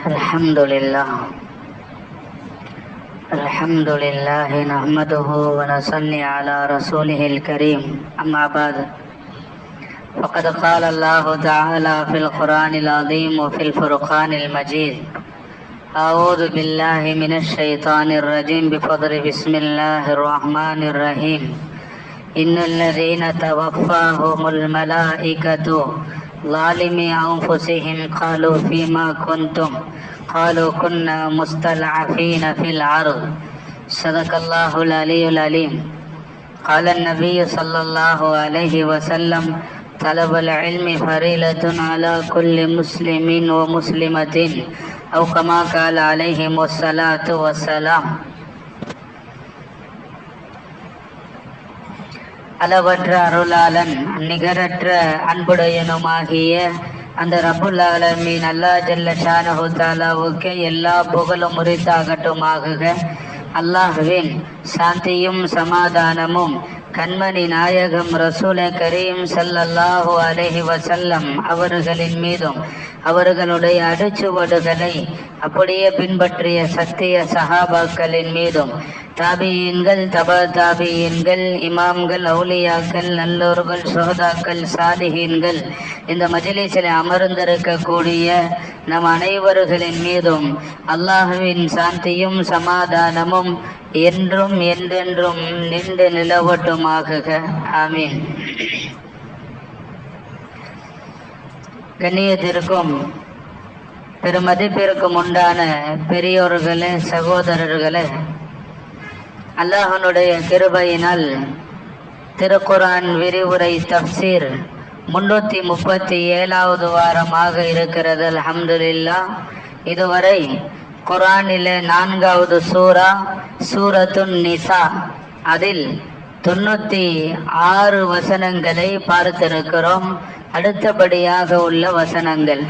الحمد لله نحمده ونصلي على رسوله الكريم. أما بعد، فقد قال الله تعالى في القرآن العظيم وفي الفرقان المجيد: أعوذ بالله من الشيطان الرجيم بفضل بسم الله الرحمن الرحيم. إن الذين توفاهم الملائكة ظالمي أنفسهم قالوا فيما كنتم قالوا كنا مستضعفين في الأرض. صدق الله العلي العليم. قال النبي صلى الله عليه وسلم: طلب العلم فريضة على كل مسلم ومسلمة، أو كما قال عليهم الصلاة والسلام. அளவற்ற அருளாளன் நிகரற்ற அன்புடையனுமாகிய அந்த ரப்புல் ஆலமீன் அல்லாஹ் ஜல்ல ஷானஹு தஆலாவுக்கு எல்லா புகழும் உரித்தாகட்டுமாக. அல்லாஹ்வின் சாந்தியும் சமாதானமும் கண்மணி நாயகம் ரசூல் கரீம் ஸல்லல்லாஹு அலைஹி வஸல்லம் அவர்களின் மீதும் அவர்களுடைய அடிச்சுவடுகளை அப்படியே பின்பற்றிய சத்திய சஹாபாக்களின் மீதும் தாபியீன்கள், தபா தாபியீன்கள், இமாம்கள், அவுலியாக்கள், நல்லோர்கள், சுஹதாக்கள், சாலிஹீன்கள், இந்த மஜ்லிஸில் அமர்ந்திருக்கக்கூடிய நம் அனைவர்களின் மீதும் அல்லாஹ்வின் சாந்தியும் சமாதானமும் என்றும் என்றென்றும் நின்று நிலவட்டுமாக. ஆமீன். கண்ணியத்திற்கும் பெருமதிப்பிற்கும் உண்டான பெரியோர்களே, சகோதரர்களே, அல்லாஹ்வுடைய கிருபையினால் திருக்குர்ஆன் விரிவுரை தஃப்சீர் 337வது வாரமாக இருக்கிறது. அல்ஹம்துலில்லாஹ். இதுவரை குர்ஆனிலே 4வது சூரா சூரத்துன் நிசா, அதில் 96 வசனங்களை பார்த்திருக்கிறோம். அடுத்தபடியாக உள்ள வசனங்கள்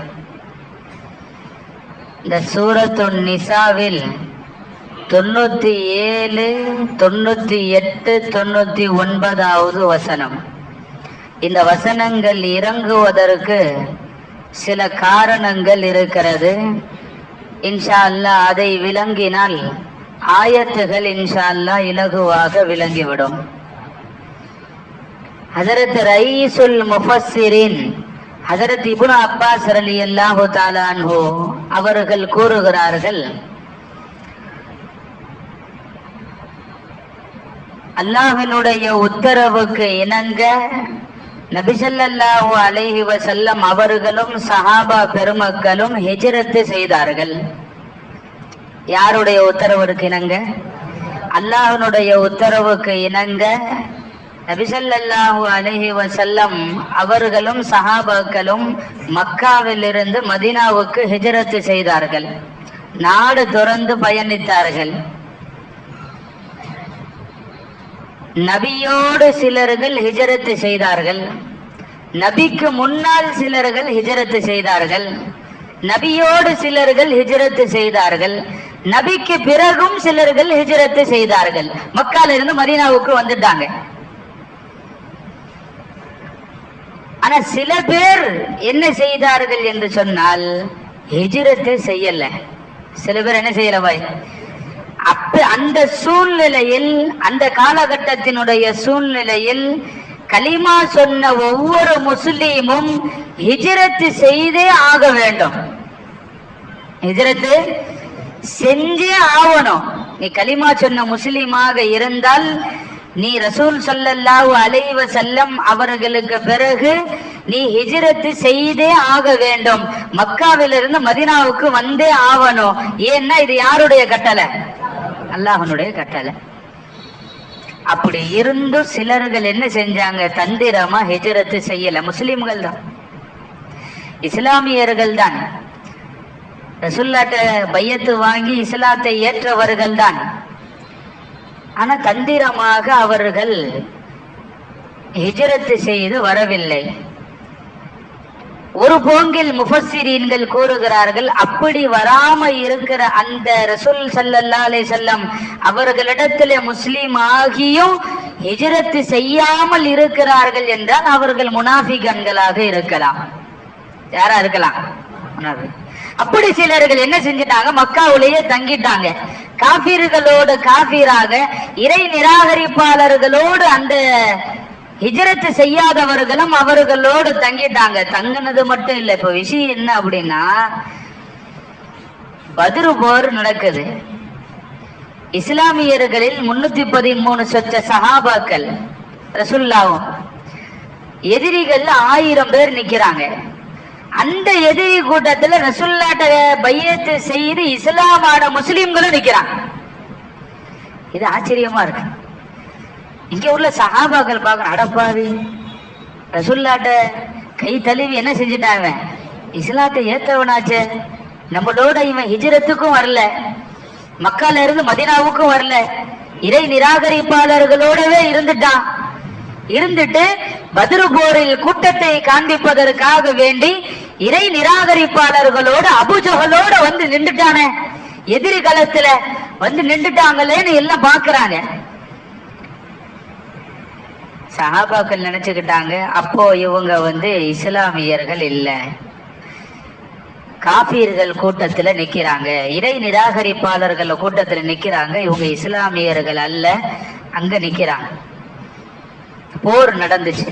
இந்த சூரத்துன் நிசாவில் 97, 98, 99வது வசனம். இந்த வசனங்கள் இறங்குவதற்கு சில காரணங்கள் இருக்கிறது. இன்ஷா அல்லாஹ் அதை விளங்கினால் ஆயத்துகள் இன்ஷா அல்லாஹ் இலகுவாக விளங்கிவிடும். ஹஜரத் ரயீசுல் முஃபஸ்ஸிரின் ஹஜரத் இப்னு அப்பாஸ் ரலியல்லாஹு தஆலா அன்ஹு அவர்கள் கூறுகிறார்கள், அல்லாஹ்வினுடைய உத்தரவுக்கு இணங்க நபி ஸல்லல்லாஹு அலைஹி வஸல்லம் அவர்களும் சஹாபா பெருமக்களும் ஹிஜ்ரத் செய்தார்கள். யாருடைய உத்தரவுக்கு இணங்க? அல்லாஹ்வினுடைய உத்தரவுக்கு இணங்க நபி ஸல்லல்லாஹு அலைஹி வஸல்லம் அவர்களும் சஹாபாக்களும் மக்காவிலிருந்து மதீனாவுக்கு ஹிஜ்ரத் செய்தார்கள். நாடு துறந்து பயணித்தார்கள். நபியோடு சிலர்கள் ஹிஜ்ரத் செய்தார்கள். நபிக்கு முன்னால் சிலர்கள் ஹிஜ்ரத் செய்தார்கள். நபியோடு சிலர்கள் ஹிஜ்ரத் செய்தார்கள். நபிக்கு பிறகும் சிலர்கள் ஹிஜ்ரத் செய்தார்கள். மக்கால இருந்து மதீனாவுக்கு வந்துட்டாங்க. ஆனா சில பேர் என்ன செய்தார்கள் என்று சொன்னால் ஹிஜ்ரத் செய்யல. சில பேர் என்ன செய்யல பாய்? அப்ப அந்த சூழ்நிலையில், அந்த காலகட்டத்தினுடைய சூழ்நிலையில் கலிமா சொன்ன ஒவ்வொரு முஸ்லீமும் ஹிஜ்ரத் செய்தே ஆக வேண்டும். ஹிஜ்ரத் செஞ்சே ஆகணும். நீ கலிமா சொன்ன முஸ்லீமாக இருந்தால் நீ ரசூல் ஸல்லல்லாஹு அலைஹி வஸல்லம் அவர்களுக்கு பிறகு நீ ஹிஜ்ரத் செய்தே ஆக வேண்டும். மக்காவிலிருந்து மதீனாவுக்கு வந்தே ஆகணும். ஏன்னா இது யாருடைய கட்டளை? அல்லாஹ்வுடைய கட்டளை. அப்படி இருந்து சிலர்கள் என்ன செஞ்சாங்க? தந்திரமா ஹிஜ்ரத் செய்யல. முஸ்லிம்கள் தான், இஸ்லாமியர்கள் தான், ரசூலுல்லாஹ்ட்ட பையத்து வாங்கி இஸ்லாத்தை ஏற்றவர்கள் தான். ஆனா தந்திரமாக அவர்கள் ஹிஜ்ரத் செய்து வரவில்லை. ஒரு போங்கில் முஃபஸ்ஸிரீன்கள் கூறுகிறார்கள், அப்படி வராம இருக்கிற அந்த ரசூல் ஸல்லல்லாஹு அலைஹி வஸல்லம் அவர்களிடத்திலே முஸ்லிம் ஆகியும் ஹிஜ்ரத் செய்யாமல் இருக்கிறார்கள் என்றால் அவர்கள் முனாஃபிகன்களாக இருக்கலாம். யாரா இருக்கலாம்? அப்படி சிலர்கள் என்ன செஞ்சிட்டாங்க, மக்காவிலேயே தங்கிட்டாங்க. காபீர்களோடு காபீராக இறை நிராகரிப்பாளர்களோடு அந்த ஹிஜ்ரத் செய்யாதவர்களும் அவர்களோடு தங்கிட்டாங்க. தங்கினது மட்டும் இல்ல, இப்ப விஷயம் என்ன அப்படின்னா, பத்ரு போர் நடக்குது. இஸ்லாமியர்களில் 313 சொச்ச சஹாபாக்கள் ரசூலுல்லாஹ், எதிரிகள் 1000 பேர் நிக்கிறாங்க. அந்த எதிரி கூட்டத்துல ரசூலுல்லாஹ்ட்ட பையத்து செய்து இஸ்லாமான முஸ்லிம்களும் நிக்கிறாங்க. இது ஆச்சரியமா இருக்கு. இங்க உள்ள சஹாபாக்கள் பார்க்க, அடப்பாவி ரசூலுல்லாஹ்ட்ட கை தழுவி என்ன செஞ்சுட்டாங்க, இஸ்லாத்தை ஏத்தவனாச்சே, நம்மளோட இவன் ஹிஜ்ரத்துக்கும் வரல, மக்கால இருந்து மதீனாவுக்கும் வரல, இறை நிராகரிப்பாளர்களோடவே இருந்துட்டு பத்ரு போரில் கூட்டத்தை காண்பிப்பதற்காக வேண்டி இறை நிராகரிப்பாளர்களோடு அபூஜஹலோட வந்து நின்றுட்டானே, எதிரி காலத்துல வந்து நின்றுட்டாங்களேன்னு எல்லாம் பாக்குறாங்க. சஹாபாக்கள் நினைச்சுக்கிட்டாங்க, அப்போ இவங்க வந்து இஸ்லாமியர்கள் இல்ல, காபீர்கள் கூட்டத்துல நிக்கிறாங்க, இறை நிராகரிப்பாளர்கள் கூட்டத்துல நிக்கிறாங்க, இவங்க இஸ்லாமியர்கள் அல்ல, அங்க நிக்கிறாங்க. போர் நடந்துச்சு.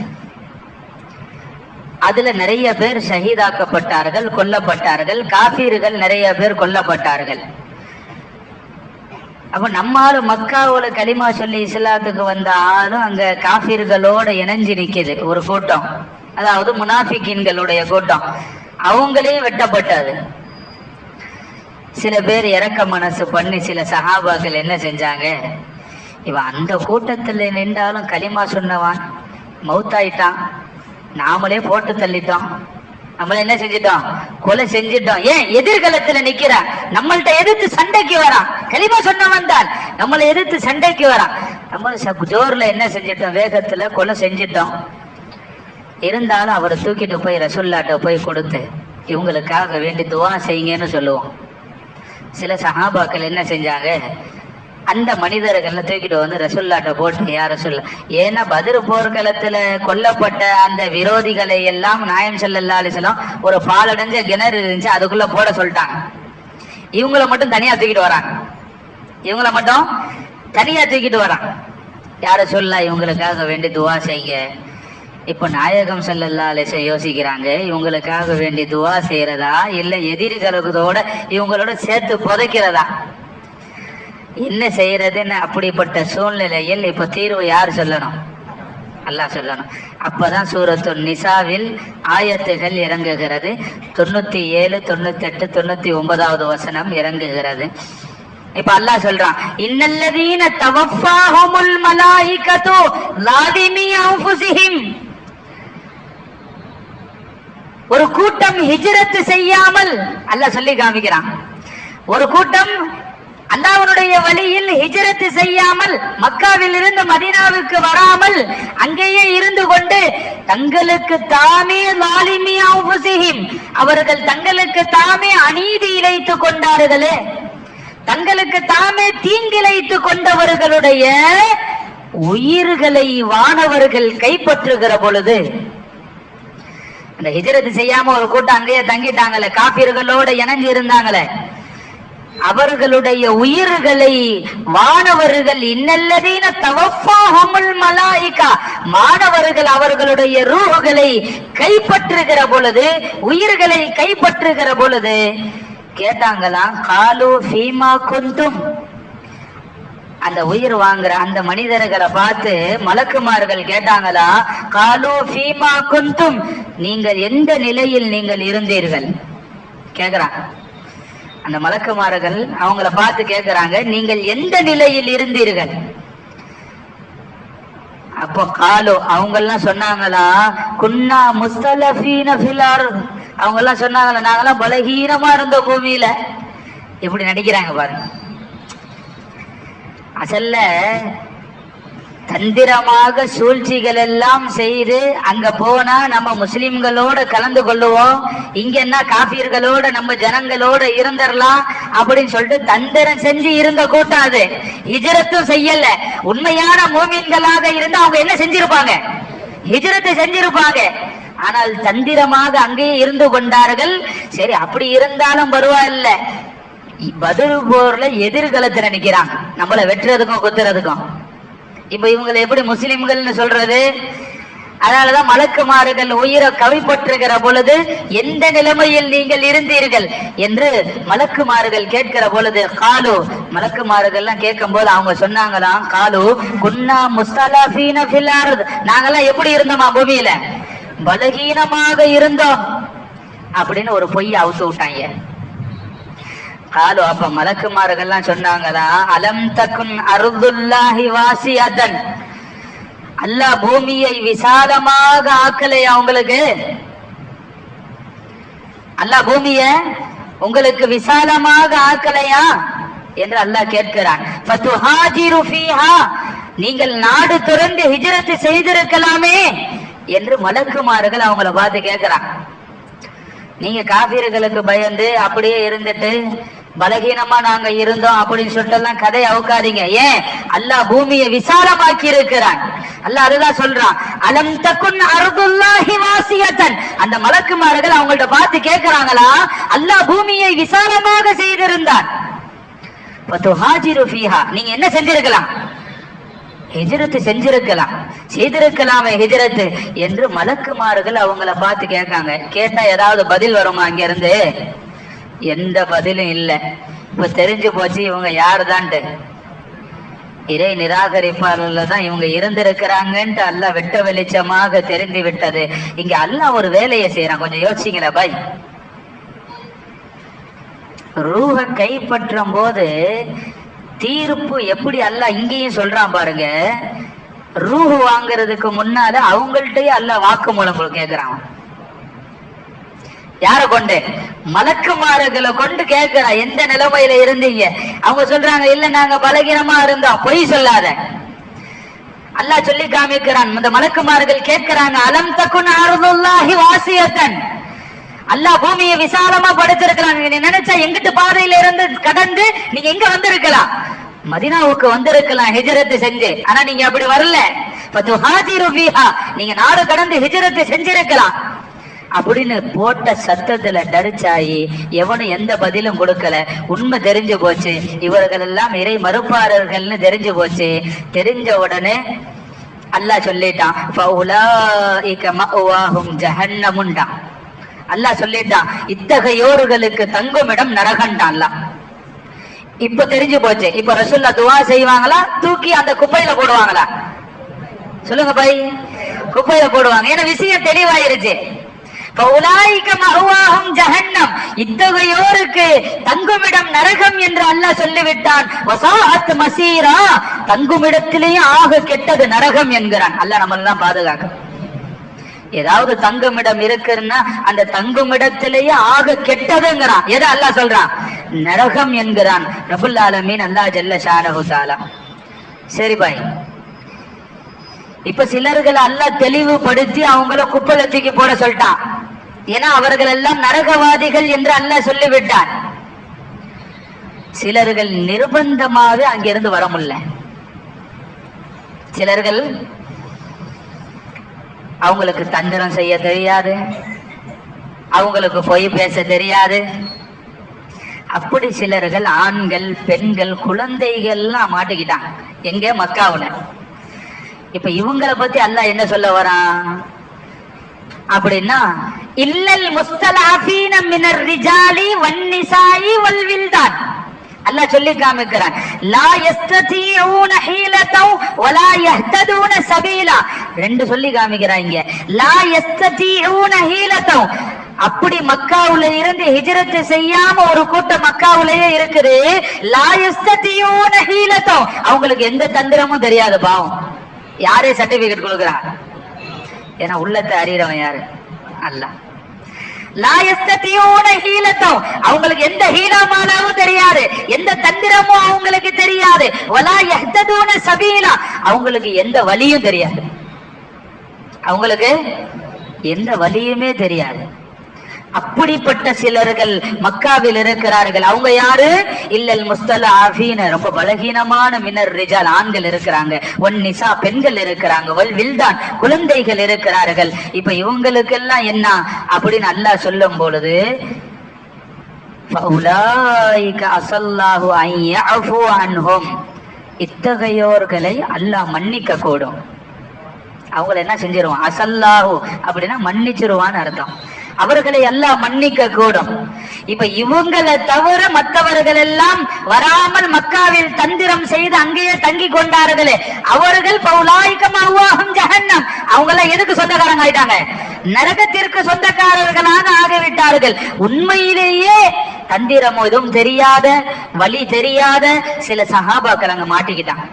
அதுல நிறைய பேர் ஷஹீதாக்கப்பட்டார்கள், கொல்லப்பட்டார்கள். காபீர்கள் நிறைய பேர் கொல்லப்பட்டார்கள். அப்ப நம்மால மக்காவோட களிமா சொல்லி இஸ்லாத்துக்கு வந்த ஆளும் அங்க காபீர்களோட இணைஞ்சு நிக்குது ஒரு கூட்டம், அதாவது முனாஃபிகீன்களுடைய கூட்டம். அவங்களே வெட்டப்பட்டது. சில பேர் இறக்க மனசு பண்ணி சில சஹாபாக்கள் என்ன செஞ்சாங்க, இவன் அந்த கூட்டத்துல நின்றாலும் களிமா சொன்னவான் மௌத்தாயிட்டான், நாமளே போட்டு தள்ளிட்டோம், நம்மள என்ன செஞ்சிட்டோம், கொலை செஞ்சிட்டோம். ஏன் எதிர்காலத்துல நிக்கிறான், நம்மள்ட்ட எதிர்த்து சண்டைக்கு வரான், களிமா சொன்னவன் தான் நம்மளை எதிர்த்து சண்டைக்கு வரான், நம்ம ஜோர்ல என்ன செஞ்சிட்டோம், வேகத்துல கொலை செஞ்சிட்டோம். இருந்தாலும் அவரை தூக்கிட்டு போய் ரசூலுல்லாஹ்ட்ட போய் கொடுத்து இவங்களுக்காக வேண்டி துவா செய்யுங்கன்னு சொல்லுவோம். சில சஹாபாக்கள் என்ன செஞ்சாங்க, அந்த மனிதர்களை தூக்கிட்டு வந்து ரசூலுல்லாஹ்ட்ட போட்டு, யார் ரசூலுல்லாஹ், ஏன்னா பத்ரு போர்க்களத்துல கொல்லப்பட்ட அந்த விரோதிகளை எல்லாம் நாயம் ஸல்லல்லாஹு அலைஹி வஸல்லம் ஒரு பாலடைஞ்ச கிணறு இருந்துச்சு, அதுக்குள்ள போட சொல்லிட்டாங்க. இவங்களை மட்டும் தனியா தூக்கிட்டு வராங்க, இவங்களை மட்டும் தனியா தூக்கிட்டு வராங்க. யார சொல்லலாம், இவங்களுக்காக வேண்டி துவா செய்யுங்க. இப்ப நாயகம் ஸல்லல்லாஹு அலைஹி வஸல்லம் யோசிக்கிறாங்க, இவங்களுக்காக வேண்டி துவா செய்யறதா இல்ல எதிரிகளோட இவங்களோட சேர்த்து புதைக்கிறதா, என்ன செய்யறதுன்னு. அப்படிப்பட்ட சூழ்நிலையில் இப்ப தீர்வு யார் சொல்லணும், அல்லாஹ் சொல்லணும். அப்பதான் சூரத்துன் நிசாவில் ஆயத்துகள் இறங்குகிறது. 97, 98, 99வது வசனம் இறங்குகிறது. இப்ப அல்லாஹ் சொல்றான், இன்னல்லதீன தவஃபாஹுமுல் மலாயிகத்து லாதிமி அன்ஃபுஸிஹிம். ஒரு கூட்டம் ஹிஜ்ரத் செய்யாமல், அல்லாஹ் சொல்லி காமிக்கிறான், ஒரு கூட்டம் அல்லாஹ்வுடைய வழியில் ஹிஜ்ரத் செய்யாமல் மக்காவில் இருந்து மதீனாவுக்கு வராமல் அங்கேயே இருந்து கொண்டு தங்களுக்கு தாமே லாலிமி அன்ஃபுஸிஹிம், அவர்கள் தங்களுக்கு தாமே அநீதி இழைத்துக் கொண்டார்களே, தங்களுக்கு தாமே தீங்கிழைத்து கொண்டவர்களுடைய உயிர்களை வானவர்கள் கைப்பற்றுகிற பொழுது, அந்த ஹிஜ்ரத் செய்யாம ஒரு கூட்டம் அங்கேயே தங்கிட்டாங்களே, காபிர்களோட இணைஞ்சு இருந்தாங்களே, அவர்களுடைய உயிர்களை வானவர்கள், இன்னல்லதீன தவஃபாஹுமுல் மலாயிகா, மானவர்கள் அவர்களுடைய ரூஹ்களை கைப்பற்றுகிற பொழுது, உயிர்களை கைப்பற்றுகிற பொழுது கேட்டாங்களாம், காலு ஃபீமா குந்தும். அந்த உயிர் வாங்குற அந்த மனிதர்களை பார்த்து மலக்குமார்கள் கேட்டாங்களா, காலு ஃபீமா குந்தும், நீங்கள் எந்த நிலையில் நீங்கள் இருந்தீர்கள் கேக்குறாங்க. அந்த மலக்குமார்கள் அவங்கள பார்த்து கேக்குறாங்க, நீங்கள் எந்த நிலையில் இருந்தீர்கள். அப்போ காலு அவங்க எல்லாம் சொன்னாங்களா, குன்னா முஸ்தலஃபீன ஃபில் அர்த், அவங்க எல்லாம் சொன்னாங்களா, நாங்கெல்லாம் பலகீனமா இருந்த பூமியில. எப்படி நடிக்கிறாங்க பாருங்க. அசல்ல தந்திரமாக சூழ்ச்சிகள் எல்லாம் செய்து அங்க போனா நம்ம முஸ்லிம்களோட கலந்து கொள்ளுவோம், இங்க என்ன காபீர்களோட நம்ம ஜனங்களோட இருந்துடலாம் அப்படின்னு சொல்லிட்டு தந்திரம் செஞ்சு இருந்த கூட்டம் அது. ஹிஜ்ரத்தும் செய்யல. உண்மையான மூமின்களாக இருந்து அவங்க என்ன செஞ்சிருப்பாங்க, ஹிஜ்ரத்தை செஞ்சிருப்பாங்க. ஆனால் தந்திரமாக அங்கேயே இருந்து கொண்டார்கள். சரி, அப்படி இருந்தாலும் பரவாயில்ல. பத்ர் போர்ல எதிர்காலத்துல நிக்கிறாங்க, நம்மளை வெட்டுறதுக்கும் குத்துறதுக்கும். இப்ப இவங்களை எப்படி முஸ்லிம்கள்னு சொல்றது? அதனாலதான் மலக்குமார்கள் உயிரை கவிப்பற்றுகிற பொழுது எந்த நிலைமையில் நீங்கள் இருந்தீர்கள் என்று மலக்குமார்கள் கேட்கிற பொழுது காலு, மலக்குமார்கள் கேட்கும் போது அவங்க சொன்னாங்களாம், காலு குன்னா முஸ்தலஃபீன ஃபில் அர்த், நாங்கெல்லாம் எப்படி இருந்தோமா பூமியில, பலகீனமாக இருந்தோம் அப்படின்னு ஒரு பொய்யை அவுத்து விட்டாங்க. காலு, அப்ப மலக்குமார்கள்லாம் சொன்னாங்களாம், அலம் தகுன் அர்துல்லாஹி வாசியதன், அல்லாஹ் பூமியை விசாலமாக ஆக்கலையா உங்களுக்கு? அல்லாஹ் பூமிய உங்களுக்கு விசாலமாக ஆக்கலையா என்று அல்லாஹ் கேட்கிறான். ஃபதுஹாஜிரு ஃபீஹா, நீங்கள் நாடு துறந்து ஹிஜ்ரத் செய்திருக்கலாமே என்று மலக்குமார்கள் அவங்கள பார்த்து கேட்கிறான். நீங்க காபீர்களுக்கு பயந்து அப்படியே இருந்துட்டு பலகீனமா நாங்க இருந்தோம் அப்படின்னு சொல்லிட்டு எல்லாம் கதையை அவுக்காதீங்க. ஏன்? அல்லாஹ் பூமியை விசாலமாக்கி இருக்கிறான். அல்லாஹ் அதுதான் சொல்றான், அலம் தகுன் அர்துல்லாஹி வாசியதன். அந்த மலக்குமார்கள் அவங்கள்ட்ட பார்த்து கேட்கிறாங்களா, அல்லாஹ் பூமியை விசாலமாக செய்திருந்தான். ஃபதுஹாஜிரு ஃபீஹா, நீங்க என்ன செஞ்சிருக்கலாம்? ஹிஜ்ரத் செஞ்சிருக்கலாம், செய்திருக்கலாமே ஹிஜ்ரத் என்று மலக்குமார்கள் அவங்கள பார்த்து கேட்காங்க. கேட்டா ஏதாவது பதில் வருமா? அங்க இருந்து எந்த பதிலும் இல்லை. இப்ப தெரிஞ்சு போச்சு இவங்க யாருதான்ட்டு. இறை நிராகரிப்பாளர்ல தான் இவங்க இருந்திருக்கிறாங்கன்ட்டு அல்லாஹ் வெட்ட வெளிச்சமாக தெரிந்து விட்டது. இங்க அல்லாஹ் ஒரு வேலையை செய்யறான், கொஞ்சம் யோசிங்களா பாய். ரூஹ கைப்பற்றும் போது தீர்ப்பு எப்படி அல்லாஹ் இங்கேயும் சொல்றான் பாருங்க. ரூஹ் வாங்குறதுக்கு முன்னால அவங்கள்ட்டயே அல்லாஹ் வாக்குமூலம் கேட்கிறான். யார கொண்டு? மலக்குமார்களை கொண்டு கேட்கிறான், எந்த நிலைமையில இருந்தீங்க? அவங்க சொல்றாங்க, இல்ல நாங்க பலகீனமா இருந்தோம். பொய் சொல்லாத, அல்லாஹ் சொல்லி காமிக்கிறான். இந்த மலக்குமார்கள் கேட்கிறாங்க, அலம் தகுன் அர்துல்லாஹி வாசியதன், அல்லாஹ் பூமியை விசாலமா படைச்சிருக்கிறான். நீ நினைச்சா எங்கிட்டு பாதையில இருந்து கடந்து நீங்க எங்க வந்திருக்கலாம்? மதீனாவுக்கு வந்திருக்கலாம் ஹிஜ்ரத் செஞ்சு. ஆனா நீங்க அப்படி வரல. ஃபதுஹாஜிரு ஃபீஹா, நீங்க நாடு கடந்து ஹிஜ்ரத் செஞ்சிருக்கலாம் அப்படின்னு போட்ட சத்தத்துல டரிச்சாயி எவனும் எந்த பதிலும் கொடுக்கல. உண்மை தெரிஞ்சு போச்சு, இவர்கள் எல்லாம் இறை மறுப்பாளர்கள்னு தெரிஞ்சு போச்சு. தெரிஞ்ச உடனே அல்லாஹ் சொல்லிட்டான், ஃபஉலாயிக மஅவாஹும் ஜஹன்னமுன்டான். அல்லாஹ் சொல்லிட்டான், இத்தகையோர்களுக்கு தங்குமிடம் நரகண்டான். இப்ப தெரிஞ்சு போச்சு. இப்ப ரசூலுல்லாஹ் துஆ செய்வாங்களா, தூக்கி அந்த குப்பையில போடுவாங்களா? சொல்லுங்க பாய். குப்பையில போடுவாங்க. ஏன்னா விஷயம் தெளிவாயிருச்சு. இத்தகையோருக்கு தங்குமிடம் நரகம் என்று அல்லாஹ் சொல்லிவிட்டான். தங்குமிடத்திலேயே ஆக கெட்டது நரகம் என்கிறான். அல்லாஹ் நம்மளெல்லாம் பாதுகாக்க. ஏதாவது தங்குமிடம் இருக்குன்னா அந்த தங்குமிடத்திலேயே ஆக கெட்டதுங்கிறான். எதை அல்லாஹ் சொல்றான்? நரகம் என்கிறான் ரப்புல் ஆலமீன் அல்லாஹ் ஜல்ல ஷானஹு தஆலா. சரி பாய், இப்ப சிலர்கள் அல்லாஹ் தெளிவுபடுத்தி அவங்கள குப்பையில தூக்கி போட சொல்லிட்டான். ஏன்னா அவர்கள் எல்லாம் நரகவாதிகள் என்று அல்லாஹ் சொல்லிவிட்டான். சிலர்கள் நிர்பந்தமாக அங்கிருந்து வர முடியல. சிலர்கள் அவங்களுக்கு தந்திரம் செய்ய தெரியாது, அவங்களுக்கு பொய் பேச தெரியாது. அப்படி சிலர்கள் ஆண்கள் பெண்கள் குழந்தைகள்லாம் மாட்டிக்கிட்டாங்க. எங்க? மக்காவுல. இப்ப இவங்களை பத்தி அல்லாஹ் என்ன சொல்ல வரான் அப்படின்னா, இல்லல் முஸ்தலஃபீன மினர் ரிஜாலி வன்னிசாஇ வல்வில்தான். அல்லாஹ் சொல்லி காமிக்கிறான், லா யஸ்ததீஊன ஹீலதன் வலா யஹ்ததூன சபீலா. ரெண்டு சொல்லி காமிக்கிறாங்க. லா யஸ்ததீஊன ஹீலதன், அப்படி மக்காவுல இருந்து ஹிஜ்ரத் செய்யாம ஒரு கூட்டம் மக்காவுலயே இருக்குது. லா யஸ்ததீஊன ஹீலதன், அவங்களுக்கு எந்த தந்திரமும் தெரியாது. பாவம், யாரே சர்டிபிகேட் கொடுக்கிறார்? ஏன்னா உள்ளத்தை அறியறவன் யாரு? அல்லாஹ். லா யஸ்ததீஊன ஹீலதன், அவங்களுக்கு எந்த ஹீலமானாவும் தெரியாது, எந்த தந்திரமும் அவங்களுக்கு தெரியாது. வலா யஹ்ததூன சபீலா, அவங்களுக்கு எந்த வழியும் தெரியாது. அவங்களுக்கு எந்த வழியுமே தெரியாது. அப்படிப்பட்ட சிலர்கள் மக்காவில் இருக்கிறார்கள். அவங்க யாரு? இல்லல் முஸ்தலஆஃபீன, ரொம்ப பலகீனமான மினர் ரிஜால், ஆண்கள் இருக்கிறாங்க. ஒன் நிசா, பெண்கள் இருக்கிறாங்க. வல் வில்தான், குழந்தைகள் இருக்கிறார்கள். இப்ப இவங்களுக்கெல்லாம் என்ன அப்படின்னு அல்லாஹ் சொல்லும் பொழுது, ஃபஉலாயிக அஸல்லாஹு அன் யஅஃபு அன்ஹும், இத்தகையோர்களை அல்லாஹ் மன்னிக்க கூடும். அவங்களை என்ன செஞ்சிருவான்? அஸல்லாஹு அப்படின்னா மன்னிச்சிருவான்னு அர்த்தம். அவர்களை எல்லாம் மன்னிக்க கூடும். இப்ப இவங்களை தவிர மற்றவர்கள் எல்லாம் வராமல் மக்காவில் தந்திரம் செய்து அங்கேயே தங்கி கொண்டார்களே, அவர்கள் ஜஹன்னம், அவங்க எல்லாம் எதுக்கு சொந்தக்காரங்க ஆயிட்டாங்க? நரகத்திற்கு சொந்தக்காரர்களாக ஆகிவிட்டார்கள். உண்மையிலேயே தந்திரம் எதுவும் தெரியாத, வழி தெரியாத சில சஹாபாக்கள் அங்க மாட்டிக்கிட்டாங்க.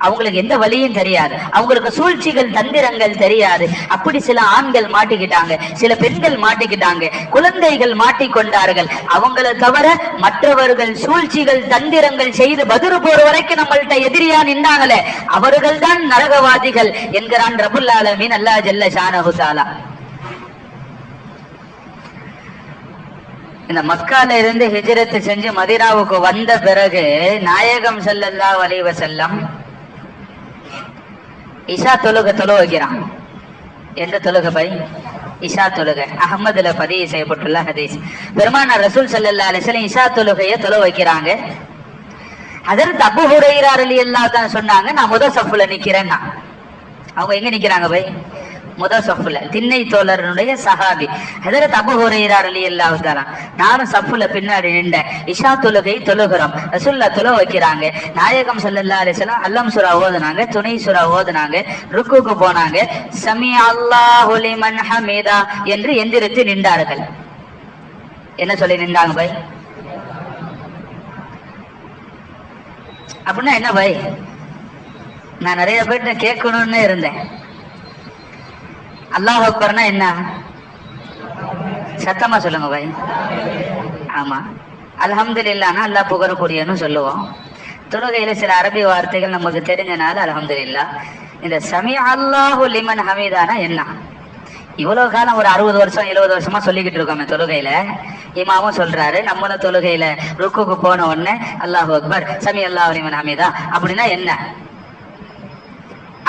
அவங்களுக்கு எந்த வழியும் தெரியாது, அவங்களுக்கு சூழ்ச்சிகள் தந்திரங்கள் தெரியாது. அப்படி சில ஆண்கள் மாட்டிக்கிட்டாங்க, சில பெண்கள் மாட்டிக்கிட்டாங்க, குழந்தைகள் மாட்டிக்கொண்டார்கள். அவங்களை தவிர மற்றவர்கள் சூழ்ச்சிகள் தந்திரங்கள் செய்து பதிரு போற வரைக்கும் நம்மள்ட்ட எதிரியா நின்றாங்களே, அவர்கள் தான் நரகவாதிகள் என்கிறான் ரப்புல் ஆலமீன் அல்லாஹ் ஜல்ல ஷானஹு தஆலா. இந்த மக்கால இருந்து ஹிஜ்ரத் செஞ்சு மதீனாவுக்கு வந்த பிறகு நாயகம் ஸல்லல்லாஹு அலைஹி வஸல்லம் இஷா தொழுகை வைக்கிறான். எந்த தொழுகை பை? இஷா தொழுகை. அஹ்மதுல பதிவு செய்யப்பட்டுள்ள ஹதீஸ். பெருமானார் ரசூல் ஸல்லல்லாஹு அலைஹி வஸல்லம் இஷா தொழுகையை வைக்கிறாங்க. ஹஜ்ரத் அபூ ஹுரைரா ரலியல்லாஹு அன்ஹு சொன்னாங்க, நான் முதல் சஃப்ல நிக்கிறேன்னா. அவங்க எங்க நிக்கிறாங்க பை? முதல் சஃப்ல. திண்ணை தோழருடைய சஹாபி ஹஜ்ரத் அபூ ஹுரைரா ரலியல்லாஹு தஆலா. நானும் சஃப்ல பின்னாடி நின்றேன். இஷா தொழுகை தொழுகிறோம். ரசூலுல்லாஹ் தொழ வைக்கிறாங்க. நாயகம் ஸல்லல்லாஹு அலைஹி வஸல்லம் அல்லம் சூரா ஓதுனாங்க, துணை சூரா ஓதுனாங்க, ருக்குக்கு போனாங்க. சமி அல்லாஹு லிமன் ஹமீதா என்று எந்திரித்து நின்றார்கள். என்ன சொல்லி நின்றாங்க பை? அப்படின்னா என்ன பை? நான் நிறைய பேர்ட்ட கேட்கணும்னு இருந்தேன். அல்லாஹ் அக்பர்னா என்ன? சத்தமா சொல்லுங்க பாய். ஆமா, அல்ஹம்துலில்லாஹ்னா அல்லாஹ் புகழக்கூடியன்னு சொல்லுவோம். தொழுகையில சில அரபி வார்த்தைகள் நமக்கு தெரிஞ்சனால அல்ஹம்துலில்லாஹ். இந்த சமி அல்லாஹு லிமன் ஹமீதானா என்ன? இவ்வளவு காலம் ஒரு 60 வருஷம் 70 வருஷமா சொல்லிக்கிட்டு இருக்கோமே தொழுகையில. இமாமும் சொல்றாரு, நம்மளும் தொழுகையில ருக்குக்கு போன உடனே அல்லாஹு அக்பர் சமி அல்லாஹு லிமன் ஹமீதா அப்படின்னா என்ன?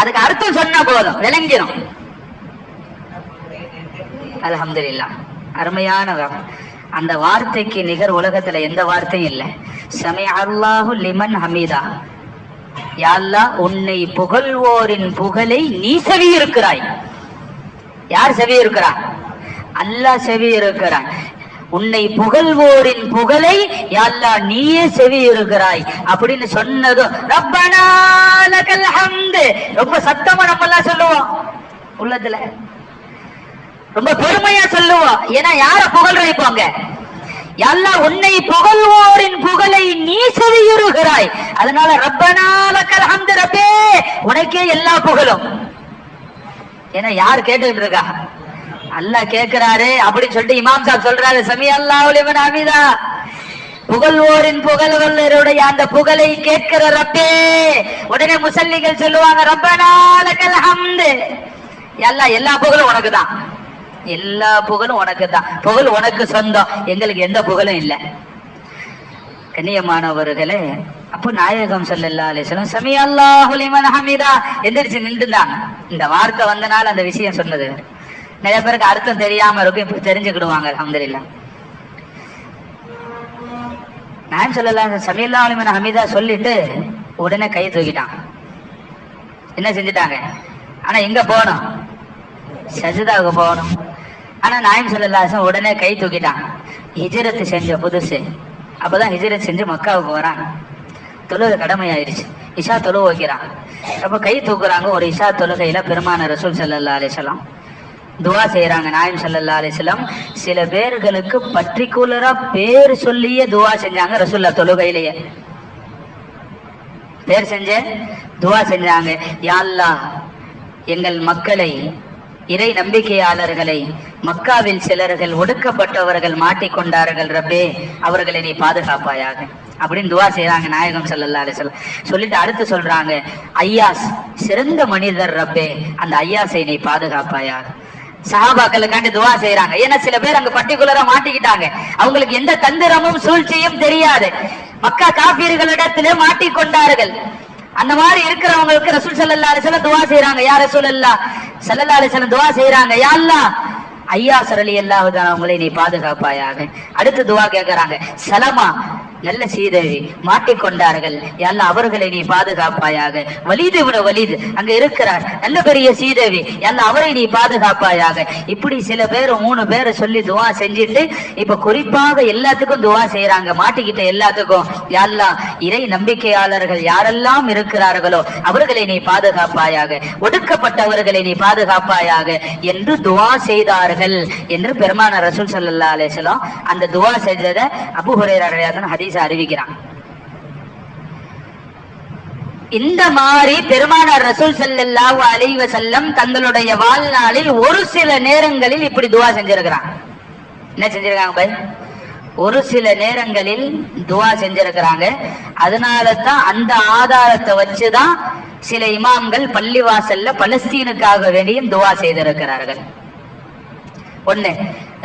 அதுக்கு அர்த்தம் சொன்னா போதும், விளங்கிடும். அல்ஹம்துலில்லாஹ், அருமையான அந்த வார்த்தைக்கு நிகர் உலகத்துல எந்த வார்த்தையும் இல்லை. சமி அல்லாஹு லிமன் ஹமீதா, யா அல்லாஹ் உன்னை புகழ்வோரின் புகழை நீ செவி இருக்கிறாய். யார் செவி இருக்கிறார்? அல்லாஹ் செவி இருக்கிறான். உன்னை புகழ்வோரின் புகழை யா அல்லாஹ் நீயே செவி இருக்கிறாய் அப்படின்னு சொன்னதும் ரப்பனா லக்கல் ஹம்து ரொம்ப சத்தமா நம்ம எல்லாம் சொல்லுவோம், உள்ளத்துல ரொம்ப பெருமையா சொல்லுவோம். ஏன்னா யார புகழ்றாய்ப்பாங்க? யா அல்லாஹ் உன்னை புகழ்வோரின் புகழை நீ செவியுறுகிறாய். அதனால ரப்பனா லக்கல் ஹம்து, ரப்பே உனக்கே எல்லா புகழும். ஏன்னா யார் கேட்டுக்கிட்டு இருக்கா? அல்லாஹ் கேட்கிறாரு அப்படின்னு சொல்லிட்டு இமாம் சாப் சொல்றாரு, சமி அல்லாஹு லிமன் ஹமீதா, புகழ்வோரின் புகழ்வருடைய அந்த புகழை கேட்கிற ரப்பே. உடனே முசல்லிகள் சொல்லுவாங்க, ரப்பனா லக்கல் ஹம்து, அல்லாஹ் எல்லா புகழும் உனக்கு தான், எல்லா புகழும் உனக்கு தான், புகழ் உனக்கு சொந்தம், எங்களுக்கு எந்த புகழும் இல்லை. கண்ணியமானவர்களே, அப்போ நாயகம் ஸல்லல்லாஹு அலைஹி வஸல்லம் சமி அல்லாஹு லிமன் ஹமீதா எந்திரிச்சு நின்றுதான். இந்த வார்த்தை வந்தனால அந்த விஷயம் சொன்னது. நிறைய பேருக்கு அர்த்தம் தெரியாம இருக்கும், இப்ப தெரிஞ்சுக்கிடுவாங்க. அல்ஹம்துலில்லாஹ். நாயகம் ஸல்லல்லாஹு அலைஹி வஸல்லம் சமி அல்லாஹு லிமன் ஹமீதா சொல்லிட்டு உடனே கை தூக்கிட்டான். என்ன செஞ்சுட்டாங்க? ஆனா எங்க போகணும்? சஜிதாவுக்கு போகணும். ஆனா நாயகம் ஸல்லல்லாஹு அலைஹி வஸல்லம் உடனே கை தூக்கிட்டான். ஹிஜ்ரத் செஞ்ச புதுசு, அப்பதான் ஹிஜ்ரத் செஞ்சு மக்காவுக்கு வராங்க. தொழுகை கடமையாயிருச்சு. இஷா தொழு வைக்கிறான். அப்ப கை தூக்குறாங்க. ஒரு இஷா தொழுகையில பெருமான ரசூல் ஸல்லல்லாஹு அலைஹி வஸல்லம் துவா செய்யறாங்க. நாயகம் ஸல்லல்லாஹு அலைஹி வஸல்லம் சில பேர்களுக்கு பர்டிகுலரா பேர் சொல்லியே துவா செஞ்சாங்க. ரசூலுல்லாஹ் தொழுகையிலேயே பேர் செஞ்சு துவா செஞ்சாங்க. யா அல்லாஹ் எங்கள் மக்களை, இறை நம்பிக்கையாளர்களை, மக்காவில் சிலர்கள் ஒடுக்கப்பட்டவர்கள் மாட்டிக்கொண்டார்கள் ரப்பே, அவர்களை நீ பாதுகாப்பாயாக அப்படின்னு துவா செய்யறாங்க நாயகம் ஸல்லல்லாஹு அலைஹி வஸல்லம். சொல்லிட்டு அடுத்து சொல்றாங்க, ஐயாஸ் சிறந்த மனிதர் ரப்பே, அந்த ஐயாஸை நீ பாதுகாப்பாயாக. சஹாபாக்களுக்காண்டி துவா செய்யறாங்க. ஏன்னா சில பேர் அங்க பர்டிகுலரா மாட்டிக்கிட்டாங்க, அவங்களுக்கு எந்த தந்திரமும் சூழ்ச்சியும் தெரியாது, மக்கா காபீர்களிடத்திலே மாட்டிக்கொண்டார்கள். அந்த மாதிரி இருக்கிறவங்களுக்கு ரசூல் ஸல்லல்லாஹு அலைஹி வஸல்லம் துவா செய்யறாங்க. யா ரசூலல்லாஹ் ஸல்லல்லாஹு அலைஹி வஸல்லம் துவா செய்யறாங்க, யா அல்லாஹ் ஐயாஸ் ரலியல்லாஹு தஆலா அவங்களை நீ பாதுகாப்பாயாக. அடுத்து துவா கேட்கிறாங்க, சலமா நல்ல சீதேவி மாட்டிக்கொண்டார்கள், யா அல்லாஹ் அவர்களை நீ பாதுகாப்பாயாக. வலீத் இப்னு வலீத் அங்க இருக்கிறார், நல்ல பெரிய சீதேவி, யா அல்லாஹ் அவரை நீ பாதுகாப்பாயாக. இப்படி சில பேர் 3 பேரை சொல்லி துவா செஞ்சுட்டு இப்ப குறிப்பாக எல்லாத்துக்கும் துவா செய்யறாங்க, மாட்டிக்கிட்ட எல்லாத்துக்கும். யா அல்லாஹ் இறை நம்பிக்கையாளர்கள் யாரெல்லாம் இருக்கிறார்களோ அவர்களை நீ பாதுகாப்பாயாக, ஒடுக்கப்பட்டவர்களை நீ பாதுகாப்பாயாக என்று துவா செய்தார்கள் என்று பெருமானார் ரசூல் ஸல்லல்லாஹு அலைஹி வஸல்லம் அந்த துவா செஞ்சதை அபூ ஹுரைரா ரலியல்லாஹு ஹதீஸ் அறிவிக்கிறான். இந்த மாதிரி பெருமானார் ரசூல் ஸல்லல்லாஹு அலைஹி வஸல்லம் தங்களுடைய வாழ்நாளில் ஒரு சில நேரங்களில் இப்படி துவா செஞ்சிருக்கிறாங்க. என்ன செஞ்சிருக்காங்க பாய்? ஒரு சில நேரங்களில் துவா செஞ்சிருக்கிறாங்க. அதனால தான் அந்த ஆதாரத்தை வச்சுதான் சில இமாம்கள் பள்ளிவாசல்ல பலஸ்தீனுக்காக வேண்டியும் துவா செய்திருக்கிறார்கள். ஒண்ணு.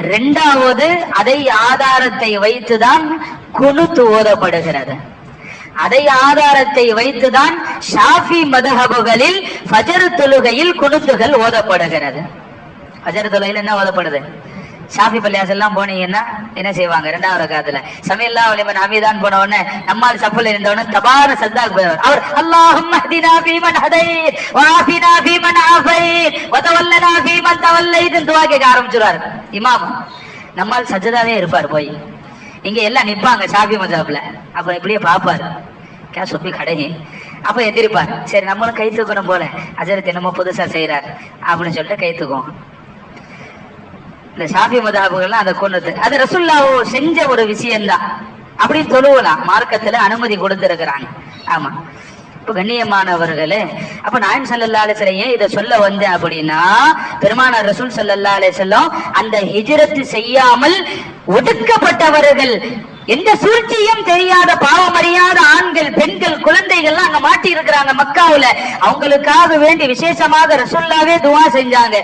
இரண்டாவது, அதை ஆதாரத்தை வைத்துதான் குனுத் ஓதப்படுகிறது. அதை ஆதாரத்தை வைத்துதான் ஷாஃபி மதுஹபுகளில் ஃபஜர் தொழுகையில் குனுத்துகள் ஓதப்படுகிறது. ஃபஜர் தொழுகையில் என்ன ஓதப்படுது? ஷாஃபி பள்ளியாசெல்லாம் போனீங்கன்னா என்ன செய்வாங்க? 2வது ரக்காத்துல சமிஅல்லாஹு லிமன் ஹமீதான் போன உடனே நம்மால் சப்புல இருந்தவன தபார சத்தாக் அவர் அல்லாஹும்ம ஹ்தினா ஃபீமன் ஹதைத் வ ஆஃபினா ஃபீமன் ஆஃபைத் வ தவல்லனா ஃபீமன் தவல்லைத் துஆ கேட்க ஆரம்பிச்சுறாரு இமாம். நம்மால் சஜதாவே இருப்பார் போய். இங்க எல்லாம் நிப்பாங்க ஷாஃபி மذஹப்ல. அப்ப இப்படியே பாப்பாரு, கே சொப்பி கடைங்க. அப்ப எந்திரிப்பார், சரி நம்மளும் கை தூக்கணும் போல, ஹஜரத் என்னமோ புதுசா செய்யறாரு அப்படின்னு சொல்லிட்டு கை தூக்குவோம். இந்த ஷாஃபி மذஹபுகள்லாம் அதை கொண்டது, அது ரசூலுல்லாஹ் செஞ்ச ஒரு விஷயம்தான். அப்படி தொழுவலாம், மார்க்கத்துல அனுமதி கொடுத்திருக்கிறாங்க. ஆமா. இப்ப கண்ணியமானவர்களே, அப்ப நாயகம் ஸல்லல்லாஹு அலைஹி வஸல்லம் இதை சொல்ல வந்த அப்படின்னா, பெருமானார் ரசூல் ஸல்லல்லாஹு அலைஹி வஸல்லம் அந்த ஹிஜ்ரத் செய்யாமல் ஒடுக்கப்பட்டவர்கள், எந்த சூழ்ச்சியும் தெரியாத பாவம் அறியாத ஆண்கள் பெண்கள் குழந்தைகள்லாம் அங்க மாட்டி இருக்கிறாங்க மக்காவுல, அவங்களுக்காக வேண்டி விசேஷமாக ரசூலுல்லாஹ்வே துஆ செஞ்சாங்க.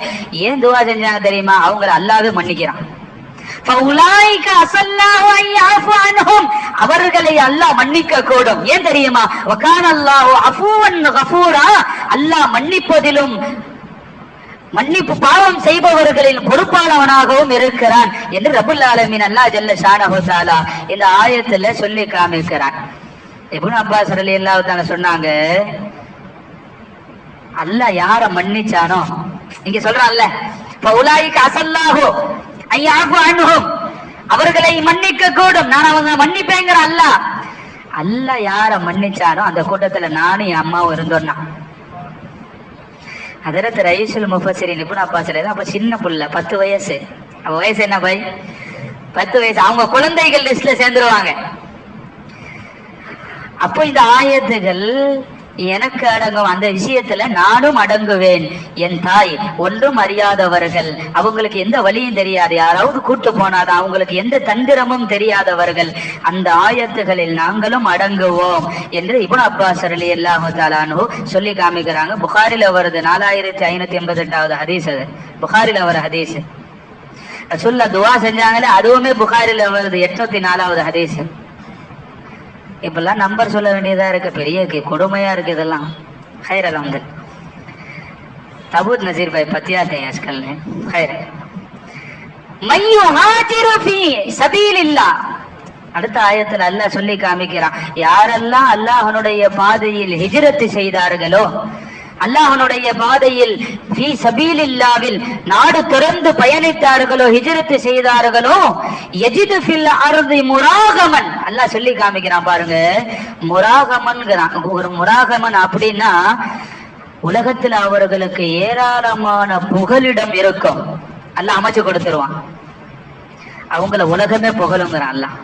ஏன் துஆ செஞ்சாங்க தெரியுமா? அவங்களை அல்லாஹ்வே மன்னிக்கிறான். அவர்களை அல்லாஹ் மன்னிக்க கூடும். ஏன் தெரியுமா? அல்லாஹ் மன்னிப்பதிலும் மன்னிப்பு பாவம் செய்பவர்களின் பொறுப்பானவனாகவும் இருக்கிறான் என்று ரப்புல் ஆலமீன் அல்லாஹ் ஜல்ல ஷானஹு தஆலா இந்த ஆயத்துல சொல்லி காமிக்கிறான். இப்னு அப்பாஸ் ரலியல்லாஹு தஆலா சொன்னாங்க, அல்லாஹ் யார மன்னிச்சானோ, இங்க சொல்றான்ல ஃபௌலாயிக அஸல்லாஹு ஐயாஃபு அன்ஹும், அவர்களை மன்னிக்க கூடும், நான் அவங்க மன்னிப்பேங்கிற அல்லாஹ். அல்லாஹ் யார மன்னிச்சானோ அந்த கூட்டத்துல நானும் என் அம்மாவும் இருந்தோம்னா. ஹதரத் ரயீசுல் முஃபஸ்ஸிரீன் இப்னு அப்பாஸ் அப்ப சின்ன புள்ள, 10 வயசு. அவ வயசு என்ன பாய்? 10 வயசு. அவங்க குழந்தைகள் லிஸ்ட்ல சேர்ந்துருவாங்க. அப்போ இந்த ஆயத்துகள் எனக்கு அடங்கும், அந்த விஷயத்துல நானும் அடங்குவேன். என் தாய் ஒன்றும் அறியாதவர்கள், அவங்களுக்கு எந்த வழியும் தெரியாது, யாராவது கூட்டு போனாதான், அவங்களுக்கு எந்த தந்திரமும் தெரியாதவர்கள், அந்த ஆயத்துகளில் நாங்களும் அடங்குவோம் என்று இப்னு அப்பாஸ் ரலியல்லாஹு தஆலா அன்ஹு சொல்லி காமிக்கிறாங்க. புகாரில வருது, 4588வது ஹதீஸ். அது புகாரில வர ஹதீஸ். ரசூலுல்லாஹ் துஆ செஞ்சாங்களே, அதுவுமே புகாரில வருது, 804வது ஹதீஸ். இப்பெல்லாம் நம்பர் சொல்ல வேண்டியதா இருக்கு, பெரிய கொடுமையா இருக்கு இதெல்லாம். ஹைரல் வந்து தபூத் நசீர் பாய் பத்தியாத்தே ஆஜ்கல் ने खैर मय्यु हाजिरु फी सबीलिल्लाह. அடுத்த ஆயத்துல அல்லாஹ் சொல்லி காமிக்கிறான், யாரெல்லாம் அல்லாஹ்வுடைய பாதையில் ஹிஜ்ரத் செய்தார்களோ, அல்லாஹ்வுடைய பாதையில் ஃபீ சபீலில்லாஹ்வில் நாடு திறந்து பயணித்தார்களோ, ஹிஜ்ரத் செய்தார்களோ, யஜிது ஃபில் அர்தி முராகமன். அல்லாஹ் சொல்லி காமிக்கிறான் பாருங்க, முராகமன்ங்கறான். ஒரு முராகமன் அப்படின்னா உலகத்துல அவர்களுக்கு ஏராளமான புகலிடம் இருக்கும், அல்லாஹ் அமைச்சு கொடுத்துருவான். அவங்கள உலகமே புகழுங்கிறான் அல்லாஹ்.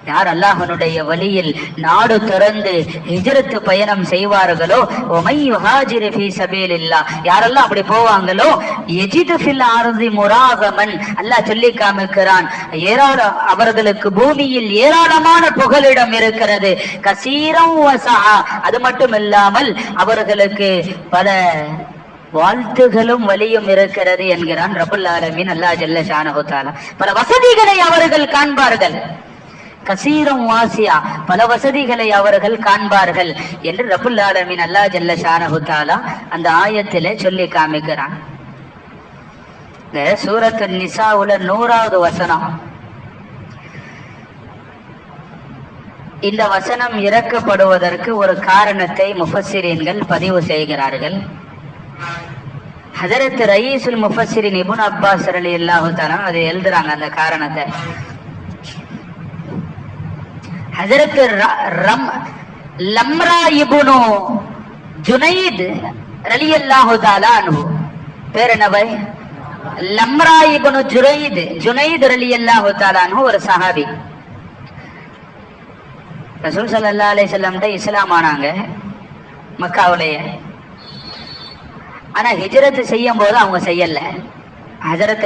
யார் அல்லாஹ்வுடைய வழியில் நாடு திறந்து ஹிஜ்ரத் பயணம் செய்வார்களோ, வமை யுஹாஜிரு ஃபீ சபீலில்லாஹ், யாரெல்லாம் அப்படி போவாங்களோ, யஜிது ஃபில் அர்தி முராகமன். அல்லாஹ் சொல்லி காமிக்கிறான், அவர்களுக்கு பூமியில் ஏராளமான புகலிடம் இருக்கிறது. கசீரம் வஸஆ, அது மட்டும் இல்லாமல் அவர்களுக்கு பல வாழ்த்துகளும் வலியும் இருக்கிறது என்கிறான் ரப்புல் ஆலமீன் அல்லாஹ் ஜல்ல ஷானஹு தஆலா. பல வசதிகளை அவர்கள் காண்பார்கள், கசீரம் வாசியா, பல வசதிகளை அவர்கள் காண்பார்கள் என்று ரப்புல் ஆலமீன் அல்லாஹ் ஜல்ல ஷானஹு தஆலா அந்த ஆயத்திலே சொல்லி காமிக்கிறான். இந்த சூரத்து நிசாவுல 100வது வசனம். இந்த வசனம் இறக்கப்படுவதற்கு ஒரு காரணத்தை முஃபஸ்ஸிரீன்கள் பதிவு செய்கிறார்கள். ஹஜரத் ரயீசுல் முஃபஸ்ஸிரீன் இப்னு அப்பாஸ் ரலியல்லாஹு தஆலா அதை எழுதுறாங்க. அந்த காரணத்தை ஹஜரத் லம்ரா இப்னு ஜுனைத் ரலியல்லாஹு தஆலா அன்ஹு, பேர் என்ன பாய்? லம்ரா இப்னு ஜுனைத் ரலியல்லாஹு தஆலா அன்ஹு ஒரு சஹாபி. ரசூல் ஸல்லல்லாஹு அலைஹி வஸல்லம் இஸ்லாம் ஆனாங்க மக்காவிலேயே. ஆனா ஹிஜ்ரத் செய்யும் போது அவங்க செய்யல. ஹஜரத்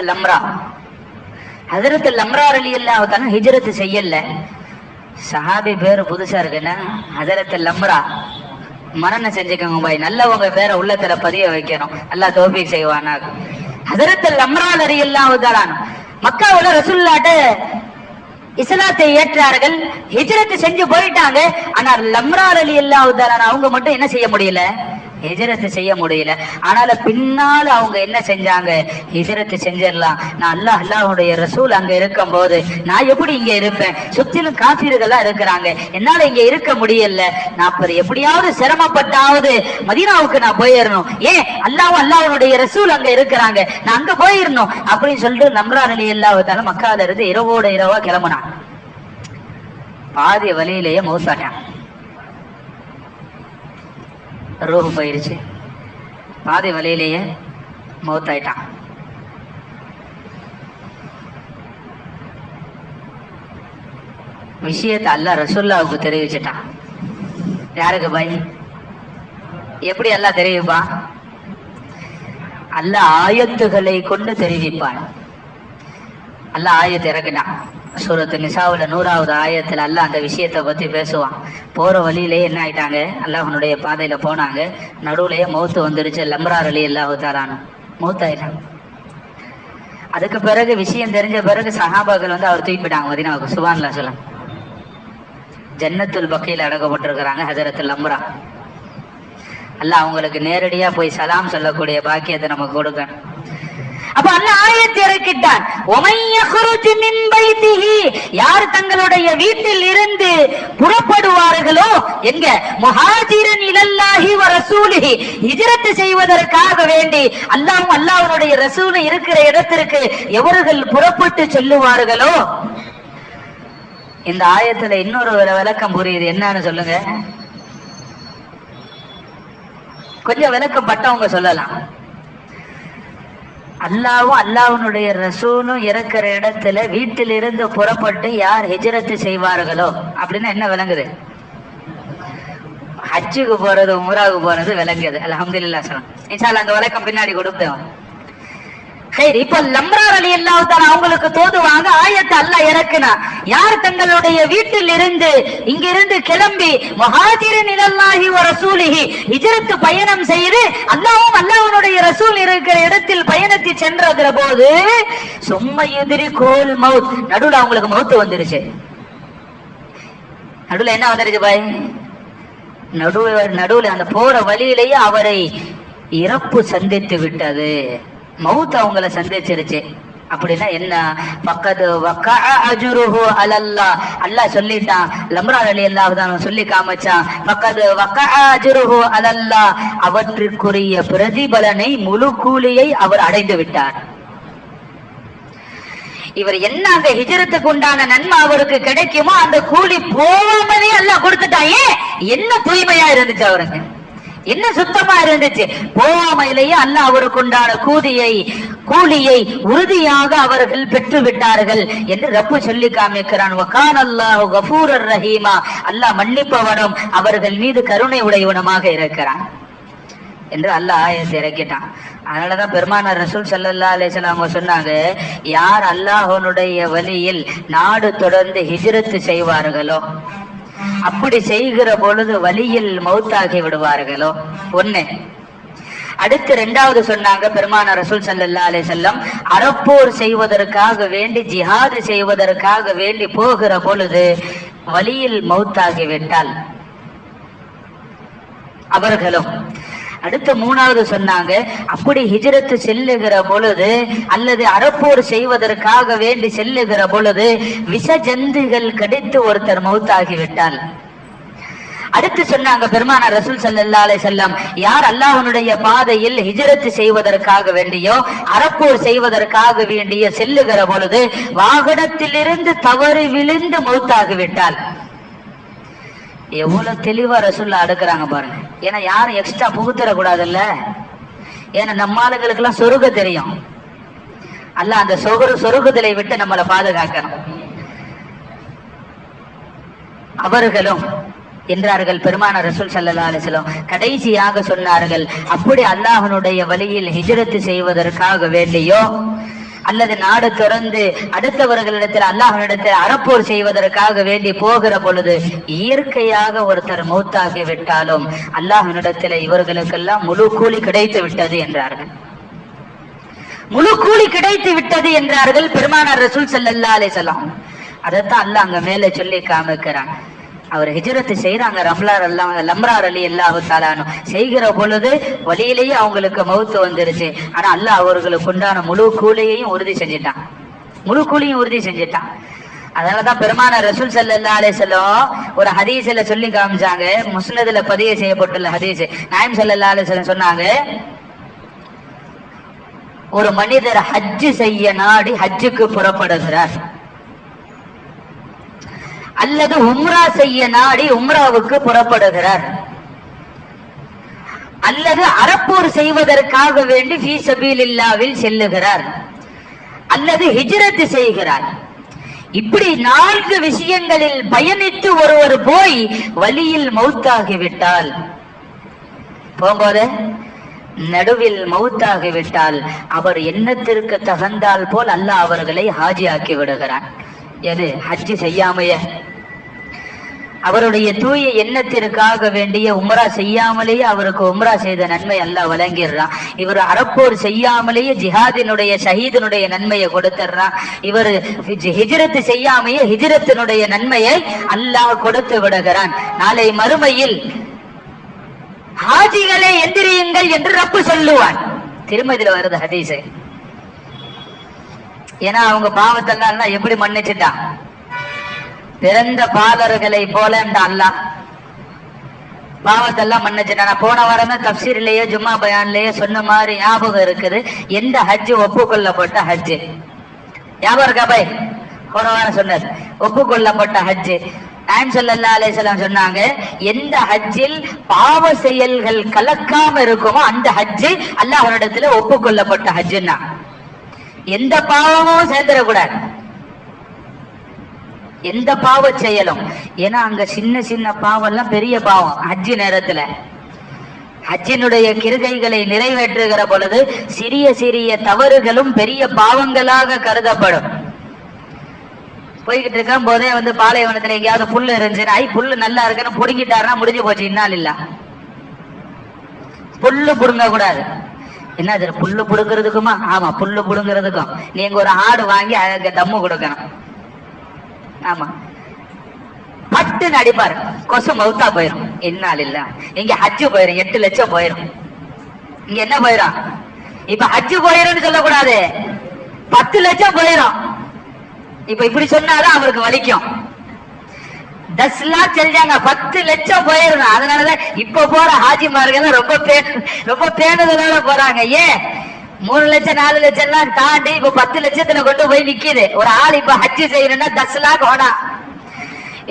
லம்ரா ரலியல்லாஹு தஆலா ஹிஜ்ரத் செய்யல. சஹாபி பேரு புதுசா இருக்குன்னா ஹஜரத் லம்ரா. மரணம் செஞ்சுக்கோங்க பாய், நல்ல உங்க பேரை உள்ளத்துல பதிய வைக்கணும், அல்லாஹ் தௌஃபீக் செய்வானா. ஹஜரத் லம்ரா ரலியல்லாஹு தஆலா மக்காவுல ரசூலுல்லாஹ்ட்ட இஸ்லாத்தை ஏற்றார்கள், ஹிஜ்ரத் செஞ்சு போயிட்டாங்க. ஆனா லம்ரா ரலியல்லாஹு தஆலா அவங்க மட்டும் என்ன செய்ய முடியல? ஹிஜ்ரத் செய்ய முடியல. ஆனால பின்னால அவங்க என்ன செஞ்சாங்க? ஹிஜ்ரத் செஞ்சிடலாம், நான் அல்லாஹ்வுடைய ரசூல் அங்க இருக்கும் போது நான் எப்படி இங்க இருப்பேன்? சுத்திலும் காஃபிர்களா இருக்கிறாங்க, என்னால இங்க இருக்க முடியல. நான் எப்படியாவது சிரமப்பட்டாவது மதீனாவுக்கு நான் போயிடணும். ஏன்? அல்லாஹ்வுடைய ரசூல் அங்க இருக்கிறாங்க, நான் அங்க போயிடணும் அப்படின்னு சொல்லிட்டு லம்ரா ரலியல்லாஹு தஆலா மக்கால இருந்து இரவோட இரவா கிளம்புனான். பாதி வழியிலேயே மௌத்தாட்டான், ரூஹ் போயிருச்சு, பாதி வழியிலேயே மௌத்தாயிட்டான். விஷயத்தை அல்லாஹ் ரசூலுல்லாஹ்வுக்கு தெரிவிச்சிட்டான். யாருக்கு பாய்? எப்படி அல்லாஹ் தெரிவிப்பான்? அல்லாஹ் ஆயத்துகளை கொண்டு தெரிவிப்பான். அல்லாஹ் ஆயத்தை இறக்கினான். சூரத்து நிசாவுல 100வது ஆயத்துல அல்லாஹ் அந்த விஷயத்தை பத்தி பேசுவான். போற வழியிலேயே என்ன ஆயிட்டாங்க? அல்லாஹ்வுடைய பாதையில போனாங்க, நடுவுலயே மௌத்து வந்துருச்சு. லம்ரா ரலியல்லாஹு தஆலா மௌத்தாயிட்டாங்க. அதுக்கு பிறகு விஷயம் தெரிஞ்ச பிறகு சஹாபாக்கள் அவர் தூக்கி போயிட்டாங்க மதீனாவுக்கு. சுப்ஹானல்லாஹ் சொல்லுங்க. ஜன்னத்துல் பக்கீல அடக்கப்பட்டிருக்கிறாங்க ஹஜரத் லம்ரா. அல்லாஹ் அவங்களுக்கு நேரடியா போய் சலாம் சொல்லக்கூடிய பாக்கியத்தை நமக்கு கொடுக்கணும். அப்ப அல்லாஹ் ஆயத்தை இறக்கிட்டான். யார் தங்களுடைய வீட்டில் இருந்து புறப்படுவார்களோ, எங்க முஹாஜிரன் இலல்லாஹி வ ரசூலிஹி, ஹிஜ்ரத் செய்வதற்காக வேண்டி அல்லாஹ்வும் அல்லாஹ்வுடைய ரசூலும் இருக்கிற இடத்திற்கு எவர்கள் புறப்பட்டு செல்லுவார்களோ. இந்த ஆயத்துல இன்னொரு விளக்கம் புரியுது, என்னன்னு சொல்லுங்க. கொஞ்சம் விளக்கம் பட்டவங்க சொல்லலாம். அல்லாஹ்வும் அல்லாஹ்வுடைய ரசூலும் இருக்கிற இடத்துல வீட்டிலிருந்து புறப்பட்டு யார் ஹிஜ்ரத் செய்வார்களோ அப்படின்னு என்ன விளங்குது? ஹஜ்ஜுக்கு போறது, உம்ராவுக்கு போறது விளங்குது. அல்ஹம்துலில்லாஹ். இன்ஷா அல்லாஹ் அந்த விளக்கம் பின்னாடி கொடுப்பேன். சரி, இப்ப லம்ரா ரலியல்லாஹு தஆலா அவங்களுக்கு தோதுவாங்க. ஆயத்தை அல்லாஹ் இறக்குனா, யார் தங்களுடைய வீட்டில் இருந்து இங்கிருந்து கிளம்பி முஹாஜிரின் இலல்லாஹி வ ரசூலிஹி, ஹிஜ்ரத் பயணம் செய்து அல்லாஹ்வும் அல்லாஹ்வுடைய ரசூல் இருக்கிற இடத்தில் பயணத்தை சென்றகிற போது சும்மா யுத்ரிகுல் மௌத், நடுவுல அவங்களுக்கு மௌத் வந்துருச்சு. நடுவுல என்ன வந்துருச்சு பாய்? நடுவுல அந்த போற வழியிலேயே அவரை இறப்பு சந்தித்து விட்டது, மவுத் அவங்கள சந்திச்சிருச்சு. அப்படின்னா என்ன? பக்கத்து அஜ்ருஹு அலல்லாஹ், அல்லாஹ் சொல்லிட்டான். லம்ரா ரலியல்லாஹு தஆலா சொல்லி காமிச்சான். பக்கத்து அஜ்ருஹு அலல்லாஹ், அவற்றுக்குரிய பிரதிபலனை, முழு கூலியை அவர் அடைந்து விட்டார். இவர் என்ன அந்த ஹிஜ்ரத்துக்கு உண்டான நன்மை அவருக்கு கிடைக்குமோ அந்த கூலி போகாமலே அல்லாஹ் கொடுத்துட்டான். என்ன தூய்மையா இருந்துச்சு அவருக்கு, என்ன சுத்தமா இருந்துச்சு, போகாமையிலேயே அல்லாஹ் அவருக்கு உண்டான கூலியை உறுதியாக அவர்கள் பெற்று விட்டார்கள் என்று ரப்பு சொல்லி காமிக்கிறான். வகான அல்லாஹு கஃபூரர் ரஹீமா, அல்லாஹ் மன்னிப்பவனும் அவர்கள் மீது கருணை உடையவனுமாக இருக்கிறான் என்று அல்லாஹ் ஆயத்தை இறக்கிட்டான். அதனாலதான் பெருமானார் ரசூல் ஸல்லல்லாஹு அலைஹி வஸல்லம் அவங்க சொன்னாங்க, யார் அல்லாஹ்வுடைய வழியில் நாடு தொடர்ந்து ஹிஜ்ரத் செய்வார்களோ, அப்படி செய்கிற பொழுது வழியில் மௌத்தாகி விடுவார்களோ. ஒண்ணு. அடுத்து இரண்டாவது சொன்னாங்க பெருமானார் ரசூல் ஸல்லல்லாஹு அலைஹி வஸல்லம், அறப்போர் செய்வதற்காக வேண்டி ஜிஹாது செய்வதற்காக வேண்டி போகிற பொழுது வழியில் மௌத்தாகிவிட்டால் அவர்களும். அடுத்து மூணாவது சொன்னாங்க, அப்படி ஹிஜ்ரத்து செல்லுகிற பொழுது அல்லது அறப்போர் செய்வதற்காக வேண்டி செல்லுகிற பொழுது விஷ ஜந்துகள் கடித்து ஒருத்தர் மௌத்தாகிவிட்டால். அடுத்து சொன்னாங்க பெருமானார் ரசூல் ஸல்லல்லாஹு அலைஹி வஸல்லம், யார் அல்லாஹ்வுடைய பாதையில் ஹிஜ்ரத் செய்வதற்காக வேண்டியோ அறப்போர் செய்வதற்காக வேண்டிய செல்லுகிற பொழுது வாகனத்திலிருந்து தவறி விழுந்து மௌத்தாகிவிட்டால். எவ்வளவு தெளிவா ரசூல்லா அடுக்குறாங்க பாருங்க. ஏன்னா யாரும் எக்ஸ்ட்ரா புகுத்தர கூடாதுல்ல. ஏன்னா நம்ம ஆளுங்களுக்கு எல்லாம் சொருக தெரியும். அல்ல அந்த சொருகுதலை விட்டு நம்மளை பாதுகாக்கணும். அவர்களும் என்றார்கள் பெருமானார் ரசூல் ஸல்லல்லாஹு அலைஹி வஸல்லம். கடைசியாக சொன்னார்கள், அப்படி அல்லாஹ்வுடைய வழியில் ஹிஜ்ரத் செய்வதற்காக வேண்டியோ அல்லது நாடு திறந்து அடுத்தவர்களிடத்தில் அல்லாஹ்விடத்தில் அறப்போர் செய்வதற்காக வேண்டி போகிற பொழுது இயற்கையாக ஒருத்தர் மௌத்தாகி விட்டாலும் அல்லாஹ்விடத்தில் இவர்களுக்கெல்லாம் முழு கூலி கிடைத்து விட்டது என்றார்கள். முழு கூலி கிடைத்து விட்டது என்றார்கள் பெருமானார் ரசூல் ஸல்லல்லாஹு அலைஹி வஸல்லம். அதைத்தான் அல்லாஹ் அங்க மேலே சொல்லி காமிக்கிறான். அவர் ஹிஜ்ரத்து செய்யறாங்க, லம்ரார் அலி அல்லாஹு தஆலா செய்கிற பொழுது வழியிலேயே அவங்களுக்கு மௌத்து வந்துருச்சு. ஆனா அல்லாஹ் அவர்களுக்கு உண்டான முழு கூலியையும் உறுதி செஞ்சுட்டான், முழு கூலியும் உறுதி செஞ்சுட்டான். அதனாலதான் பெருமானார் ரசூல் ஸல்லல்லாஹு அலைஹி வஸல்லம் ஒரு ஹதீஸ்ல சொல்லி காமிச்சாங்க, முஸ்னதுல பதிவு செய்யப்பட்டுள்ள ஹதீஸ். நாயகம் ஸல்லல்லாஹு அலைஹி வஸல்லம் சொன்னாங்க, ஒரு மனிதர் ஹஜ் செய்ய நாடி ஹஜ்ஜுக்கு புறப்படுகிறார், அல்லது உம்ரா செய்ய நாடி உம்ராவுக்கு புறப்படுகிறார், அல்லது அறப்போர் செய்வதற்காக வேண்டி ஃபீ சபீலில்லாஹ்வில் செல்லுகிறார், அல்லது ஹிஜ்ரத் செய்கிறார். இப்படி 4 விஷயங்களில் பயணித்து ஒருவர் போய் வழியில் மௌத்தாகிவிட்டால், போகும்போது நடுவில் மௌத்தாகிவிட்டால் அவர் எண்ணத்திற்கு தகுந்தால் போல் அல்லாஹ் அவர்களை ஹாஜி ஆக்கி விடுகிறான். எது? ஹஜ் செய்யாமைய அவருடைய தூய எண்ணத்திற்காக வேண்டிய உம்ரா செய்யாமலேயே அவருக்கு உம்ரா செய்த நன்மை அல்லாஹ் வழங்கிடுறான். இவர் அறப்போர் செய்யாமலேயே ஜிஹாதினுடைய ஷஹீதினுடைய நன்மையை கொடுத்துடுறான். இவர் ஹிஜ்ரத் செய்யாமையே ஹிஜ்ரத்தினுடைய நன்மையை அல்லாஹ் கொடுத்து விடுகிறான். நாளை மறுமையில் ஹாஜிகளே எந்திரியுங்கள் என்று ரப்பு சொல்லுவான். திருமதியில வருது ஹதீஸ். ஏன்னா அவங்க பாவத்தெல்லாம் எப்படி மன்னிச்சுட்டான்? பிறந்த பாலர்களை போல அல்லாஹ் பாவத்தெல்லாம் மன்னிச்சுட்டான். போன வாரம் தப்சீர்லயே ஜும்மா பயான்லயே சொன்ன மாதிரி ஞாபகம் இருக்குது. எந்த ஹஜ் ஒப்புக்கொள்ளப்பட்ட ஹஜ் ஞாபகம் இருக்கா பை? போன வாரம் சொன்னது ஒப்புக்கொள்ளப்பட்ட ஹஜ். நாயகம் ஸல்லல்லாஹு அலைஹி வஸல்லம் சொன்னாங்க, எந்த ஹஜ்ஜில் பாவ செயல்கள் கலக்காம இருக்குமோ அந்த ஹஜ் அல்லாஹ்விடத்துல ஒப்புக்கொள்ளப்பட்ட ஹஜ்னா. எந்த பாவமும் சேர்ந்துடக்கூடாது, எந்த பாவ செயலும். ஏன்னா அங்க சின்ன சின்ன பாவம் எல்லாம் பெரிய பாவம். ஹஜ்ஜி நேரத்துல ஹஜ்ஜினுடைய கிருகைகளை நிறைவேற்றுகிற பொழுது சிறிய சிறிய தவறுகளும் பெரிய பாவங்களாக கருதப்படும். போய்கிட்டு இருக்கும் போதே பாலைவனத்துல எங்கேயாவது புல்லு இருந்துச்சுன்னா, புல்லு நல்லா இருக்குன்னு புடுங்கிட்டாருன்னா முடிஞ்சு போச்சு. இன்னால் இல்ல, புல்லு புடுங்க கூடாது. என்ன புல்லு புடுங்கிறதுக்குமா? ஆமா, புல்லு புடுங்கிறதுக்கும். நீங்க ஒரு ஆடு வாங்கி அதுக்கு தம்மு கொடுக்கணும். ஆமா, பட்டுன்னு அடிப்பாரு, கொசு மவுத்தா போயிரும். இன்னால் இல்ல, இங்க ஹஜ்ஜு போயிரும், 8 லட்சம் போயிரும். இங்க என்ன போயிரும்? இப்ப ஹஜ்ஜு போயிரும் சொல்லக்கூடாது, 10 லட்சம் போயிரும். இப்ப இப்படி சொன்னாலும் அவருக்கு வலிக்கும். 10 லாக் செஞ்சாங்க, 10 லட்சம் போயிரும். அதனாலதான் இப்ப போற ஹாஜிமார்கள் ரொம்ப பேணுதலோட போறாங்க. ஏன் 3 லட்சம் 4 லட்சம் எல்லாம் தாண்டி இப்ப 10 லட்சத்துல கொண்டு போய் நிக்குது. ஒரு ஆள் இப்ப ஹஜ்ஜு செய்யணும்னா 10 லாக் ஓடா.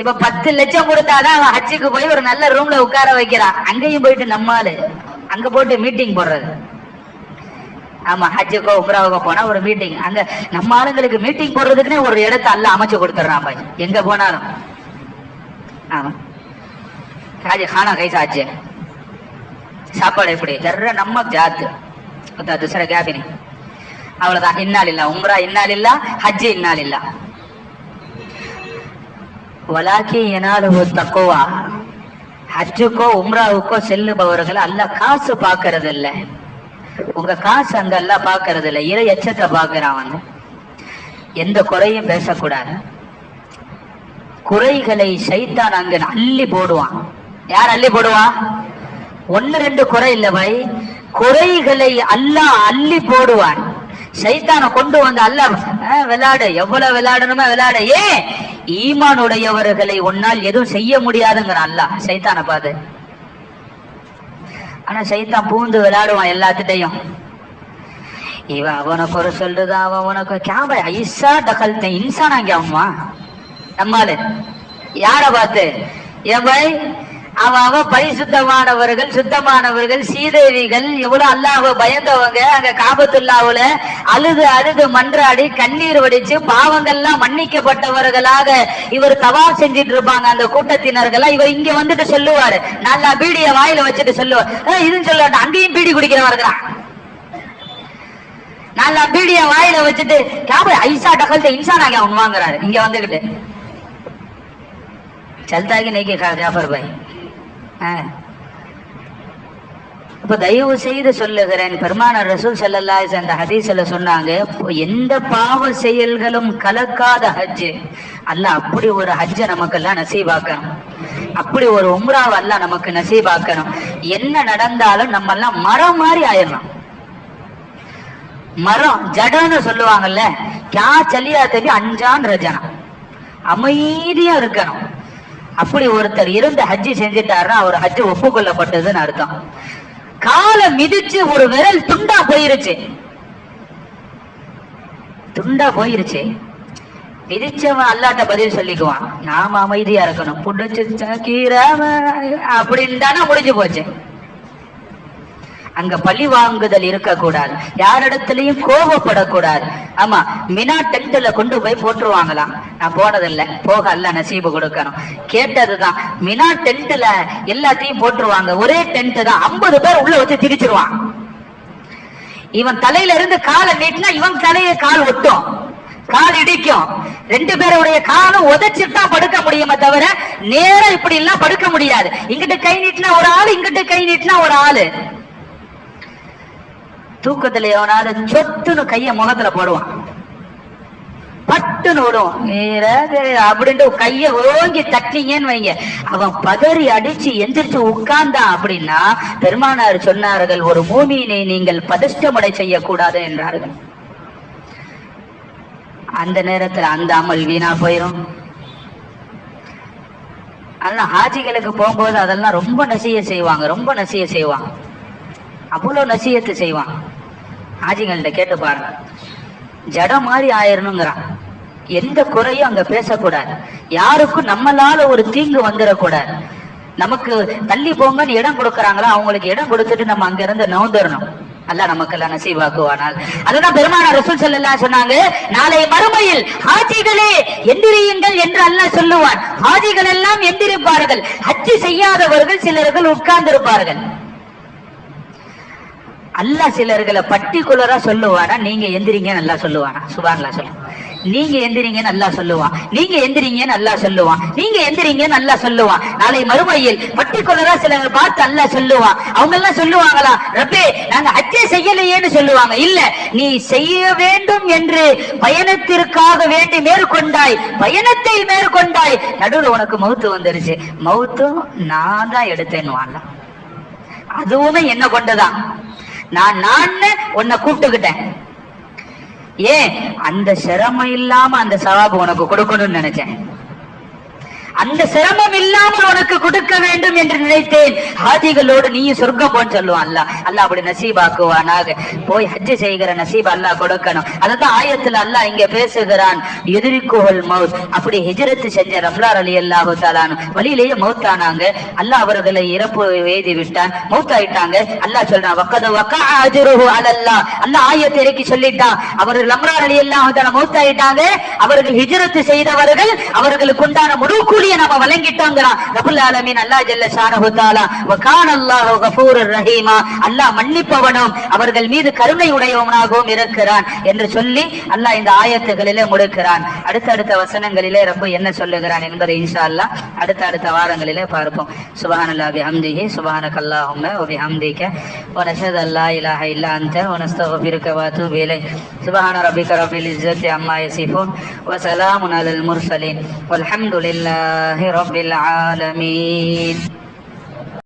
இப்ப 10 லட்சம் கொடுத்தாதான் அவன் ஹஜ்ஜுக்கு போய் ஒரு நல்ல ரூம்ல உட்கார வைக்கிறான். அங்கேயும் போயிட்டு நம்மாலு அங்க போட்டு மீட்டிங் போடுறது. ஆமா, ஹஜ்ஜுக்கோ உம்ராவுக்கோ போனா ஒரு மீட்டிங். அங்க நம்ம ஆளுங்களுக்கு மீட்டிங் போடுறதுக்குன்னே ஒரு இடத்த எல்லாம் அமைச்சு கொடுத்துறான் பாய், எங்க போனாலும். ஆமா, खाना कैसा आज சாப்பாடு எப்படி ஜர்ற நம்ம ஜாத்து दूसरा क्या भी नहीं. அவ்வளவுதான். இன்னாலில்லா உம்ரா இன்னாலில்லா, ஹஜ் இன்னாலில்லா. வலாக்கி யனாலுஹு தக்வா. ஹஜ்ஜுக்கோ உம்ராவுக்கோ செல்லுபவர்கள் அல்லாஹ் காசு பார்க்கறது இல்ல, உங்க காசு அங்க எல்லாம் பாக்குறது இல்ல, இறை எச்சத்தை பாக்குறான். வந்து எந்த குறையும் பேசக்கூடாது. குறைகளை சைத்தான் அங்க அள்ளி போடுவான். யார் அள்ளி போடுவான்? 1-2 குறை இல்ல பாய், குறைகளை அல்லாஹ் அள்ளி போடுவான். சைத்தான கொண்டு வந்து அல்லாஹ் விளையாடு, எவ்வளவு விளையாடணுமோ விளையாடு. ஏன்? ஈமானுடையவர்களை ஒன்னால் எதுவும் செய்ய முடியாதுங்கிறான் அல்லாஹ் சைத்தானை பார்த்து. ஆனா சைத்தான் பூந்து விளையாடுவான் எல்லாத்திட்டையும். இவன் அவனுக்கு ஒரு சொல்றது, அவன் உனக்கு கேப ஐசா டகல் இன்சானாங்க அவன்மா நம்மாலு யார பார்த்து என் பாய் அவன் பரிசுத்தமானவர்கள், சுத்தமானவர்கள், சீதேவிகள், எவ்வளவு அல்லாஹ்வை பயந்தவங்க. அங்க காபத்துல்லாவுல அழுது அழுது மன்றாடி கண்ணீர் வடிச்சு பாவங்கள்லாம் மன்னிக்கப்பட்டவர்களாக இவர் தவா செஞ்சிட்டு இருப்பாங்க அந்த கூட்டத்தினர்களா. இவர் இங்க வந்துட்டு சொல்லுவாரு, நல்லா பீடிய வாயில வச்சுட்டு சொல்லுவார், இதுன்னு சொல்ல அங்கேயும் பீடி குடிக்கிறவர்களா. நல்லா பீடிய வாயில வச்சுட்டு காப ஐசா டகல் இன்சானாக அவன் வாங்குறாரு. இங்க வந்துகிட்டு சல்தாகி நைக்கி ஜாஃபர் பாய். இப்ப தயவு செய்து சொல்லுகிறேன், பெருமானார் ரசூல் ஸல்லல்லாஹு அலைஹி வஸல்லம் அந்த ஹதீஸ்ல சொன்னாங்க, எந்த பாவ செயல்களும் கலக்காத ஹஜ். அல்லாஹ் அப்படி ஒரு ஹஜ்ஜ நமக்கு எல்லாம் நசீபாக்கணும், அப்படி ஒரு உம்ராவை அல்லாஹ் நமக்கு நசீபாக்கணும். என்ன நடந்தாலும் நம்ம எல்லாம் மரம் மாதிரி ஆயிடலாம். மரம் ஜடன்னு சொல்லுவாங்கல்ல, கா சலியா தம்பி அஞ்சான் ரஜனா, அமைதியா இருக்கணும். அப்படி ஒருத்தர் இருந்து ஹஜ்ஜி செஞ்சுட்டாருன்னா அவர் ஹஜ்ஜு ஒப்புக்கொள்ளப்பட்டதுன்னு அர்த்தம். காலை மிதிச்சு ஒரு விரல் துண்டா போயிருச்சு, துண்டா போயிருச்சு. மிதிச்சவன் அல்லாட்ட பதில் சொல்லிக்குவான், நாம அமைதியா இருக்கணும். புடிச்சு அப்படின்னு தானே முடிஞ்சு போச்சு. அங்க பழி வாங்குதல் இருக்கக்கூடாது, யாரிடத்திலையும் கோபப்படக்கூடாது. ஆமா, மினா டென்ட்ல கொண்டு போய் போட்டுருவாங்களாம். நான் போனதில்லை, போக அல்ல நசீபு கொடுக்கணும். கேட்டதுதான், மினா டென்ட்ல எல்லாத்தையும் போட்டுருவாங்க, ஒரே டென்ட் தான், 50 பேர் உள்ள வச்சு திரிச்சிருவான். இவன் தலையில இருந்து காலை நீட்டினா இவன் தலையை கால் ஒட்டும், கால் இடிக்கும். 2 பேருடைய காலம் உதைச்சிட்டா படுக்க முடியுமே தவிர நேரம் இப்படி எல்லாம் படுக்க முடியாது. இங்கிட்டு கை நீட்டினா ஒரு ஆளு, இங்கிட்டு கை நீட்டினா ஒரு ஆளு. தூக்கத்துல எவனாவது சொத்துன்னு கைய முகத்துல போடுவான், பட்டுன்னு விடும் அப்படின்ட்டு கைய ஓங்கி தட்டிங்கன்னு வைங்க, அவன் பதறி அடிச்சு எந்திரிச்சு உட்கார்ந்தான் அப்படின்னா பெருமானார் சொன்னார்கள், ஒரு மூமியினை நீங்கள் பதஷ்டமடை செய்யக்கூடாது என்றார்கள். அந்த நேரத்துல அந்த அமல் வீணா போயிரும். அதெல்லாம் ஹாஜிகளுக்கு போகும்போது அதெல்லாம் ரொம்ப நசிய செய்வாங்க, ரொம்ப நசிய செய்வாங்க, அவ்வளவு நசியத்து செய்வான். ஆஜிகள்கிட்ட கேட்டு பாருங்க, ஜடம் மாதிரி ஆயிரணுங்கிறான். எந்த குறையும் அங்க பேசக்கூடாது, யாருக்கும் நம்மளால ஒரு தீங்கு வந்துடக்கூடாது. நமக்கு தள்ளி போங்கன்னு இடம் கொடுக்கறாங்களா, அவங்களுக்கு இடம் கொடுத்துட்டு நம்ம அங்க இருந்து நவுந்துடணும். அல்லாஹ் நமக்கு எல்லாம் நசீபாக்குவானால். அதுதான் பெருமானார் ரசூல் ஸல்லல்லாஹு அலைஹி வஸல்லம் சொன்னாங்க, நாளை மறுமையில் ஹாஜிகளே எந்திரியுங்கள் என்று அல்லாஹ் சொல்லுவான். ஹாஜிகள் எல்லாம் எந்திரிப்பார்கள், ஹஜ் செய்யாதவர்கள் சிலர்கள் உட்கார்ந்து இருப்பார்கள். அல்லாஹ் சிலர்களை பர்டிகுலரா சொல்லுவானா, நீங்க எந்திரிங்க நல்லா சொல்லுவானா, சுபான்லாம் சொல்லுவான். நீங்க எந்திரிங்க நல்லா சொல்லுவான், நீங்க எந்திரிங்க நல்லா சொல்லுவான், நீங்க எந்திரிங்க நல்லா சொல்லுவான். நாளை மறுமையில் பர்டிகுலரா சிலர் பார்த்து அல்லாஹ் சொல்லுவான். அவங்க எல்லாம் சொல்லுவாங்களா, ரப்பே நாங்க ஹஜ்ஜே செய்யலையேன்னு சொல்லுவாங்க. இல்ல, நீ செய்ய வேண்டும் என்று பயணத்திற்காக வேண்டி மேற்கொண்டாய், பயணத்தை மேற்கொண்டாய், நடுவில் உனக்கு மவுத்து வந்துருச்சு, மவுத்தும் நான் தான் எடுத்தேன்னு, அதுவுமே என்ன கொண்டுதான், நான் உன்னை கூப்பிட்டுக்கிட்டேன். ஏன்? அந்த சிரமம் இல்லாம அந்த சவாபு உனக்கு கொடுக்கணும்னு நினைச்சேன், அந்த சிரமம் இல்லாமல் உனக்கு கொடுக்க வேண்டும் என்று நினைத்தேன். ஹாஜிகளோடு நீயும் சொர்க்கம் போன்னு சொல்லுவான் அல்லாஹ். அல்லாஹ் அப்படி நசீபாக்குவானாக. போய் ஹஜ் செய்கிற நசீப் அல்லாஹ் கொடுக்கணும். அதான் ஆயத்துல அல்லாஹ் இங்க பேசுகிறான், எதிரிக்குஹுல் மௌத். அப்படி ஹிஜ்ரத் செஞ்ச ரம்லார் ரலியல்லாஹு தஆலா வழியிலேயே மௌத்தானாங்க. அல்லாஹ் அவர்களை இறப்பு எழுதி விட்டான், மௌத்தாயிட்டாங்க. அல்லாஹ் சொல்றான், வக்கத வகஅ அஜ்ருஹு அலல்லாஹ். அல்லாஹ் ஆயத்தை இறக்கி சொல்லிட்டான், அவர்கள் ரம்லார் ரலியல்லாஹு தஆலா மௌத்தாயிட்டாங்க. அவர்கள் ஹிஜ்ரத் செய்தவர்கள், அவர்களுக்கு உண்டான முழு கூலி தகுதியை நம்ம வழங்கிட்டோங்கிறான் ரப்புல் ஆலமீன் அல்லாஹ் ஜல்ல ஷானஹு தஆலா. வ கான அல்லாஹு கஃபூருர் ரஹீமா, அல்லாஹ் மன்னிப்பவனும் அவர்கள் மீது கருணை உடையவனாகவும் இருக்கிறான் என்று சொல்லி அல்லாஹ் இந்த ஆயத்துகளிலே முடிக்கிறான். அடுத்தடுத்த வசனங்களிலே ரப்பு என்ன சொல்லுகிறான் என்பதை இன்ஷா அல்லாஹ் அடுத்த வாரங்களிலே பார்ப்போம். சுப்ஹானல்லாஹி பிஹம்திஹி சுப்ஹானக்கல்லாஹும்ம வ பிஹம்திக வ நஷ்ஹது அல்லா இலாஹ இல்லா அன்த வ நஸ்தக்ஃபிருக வ அத்தூபு இலைக். சுப்ஹான ரப்பிக ரப்பில் இஸ்ஸத்தி அம்மா யசிஃபூன் வ ஸலாமுன் அலல் முர்ஸலீன் வல்ஹம்துலில்லாஹி ரப்பில் ஆலமீன்.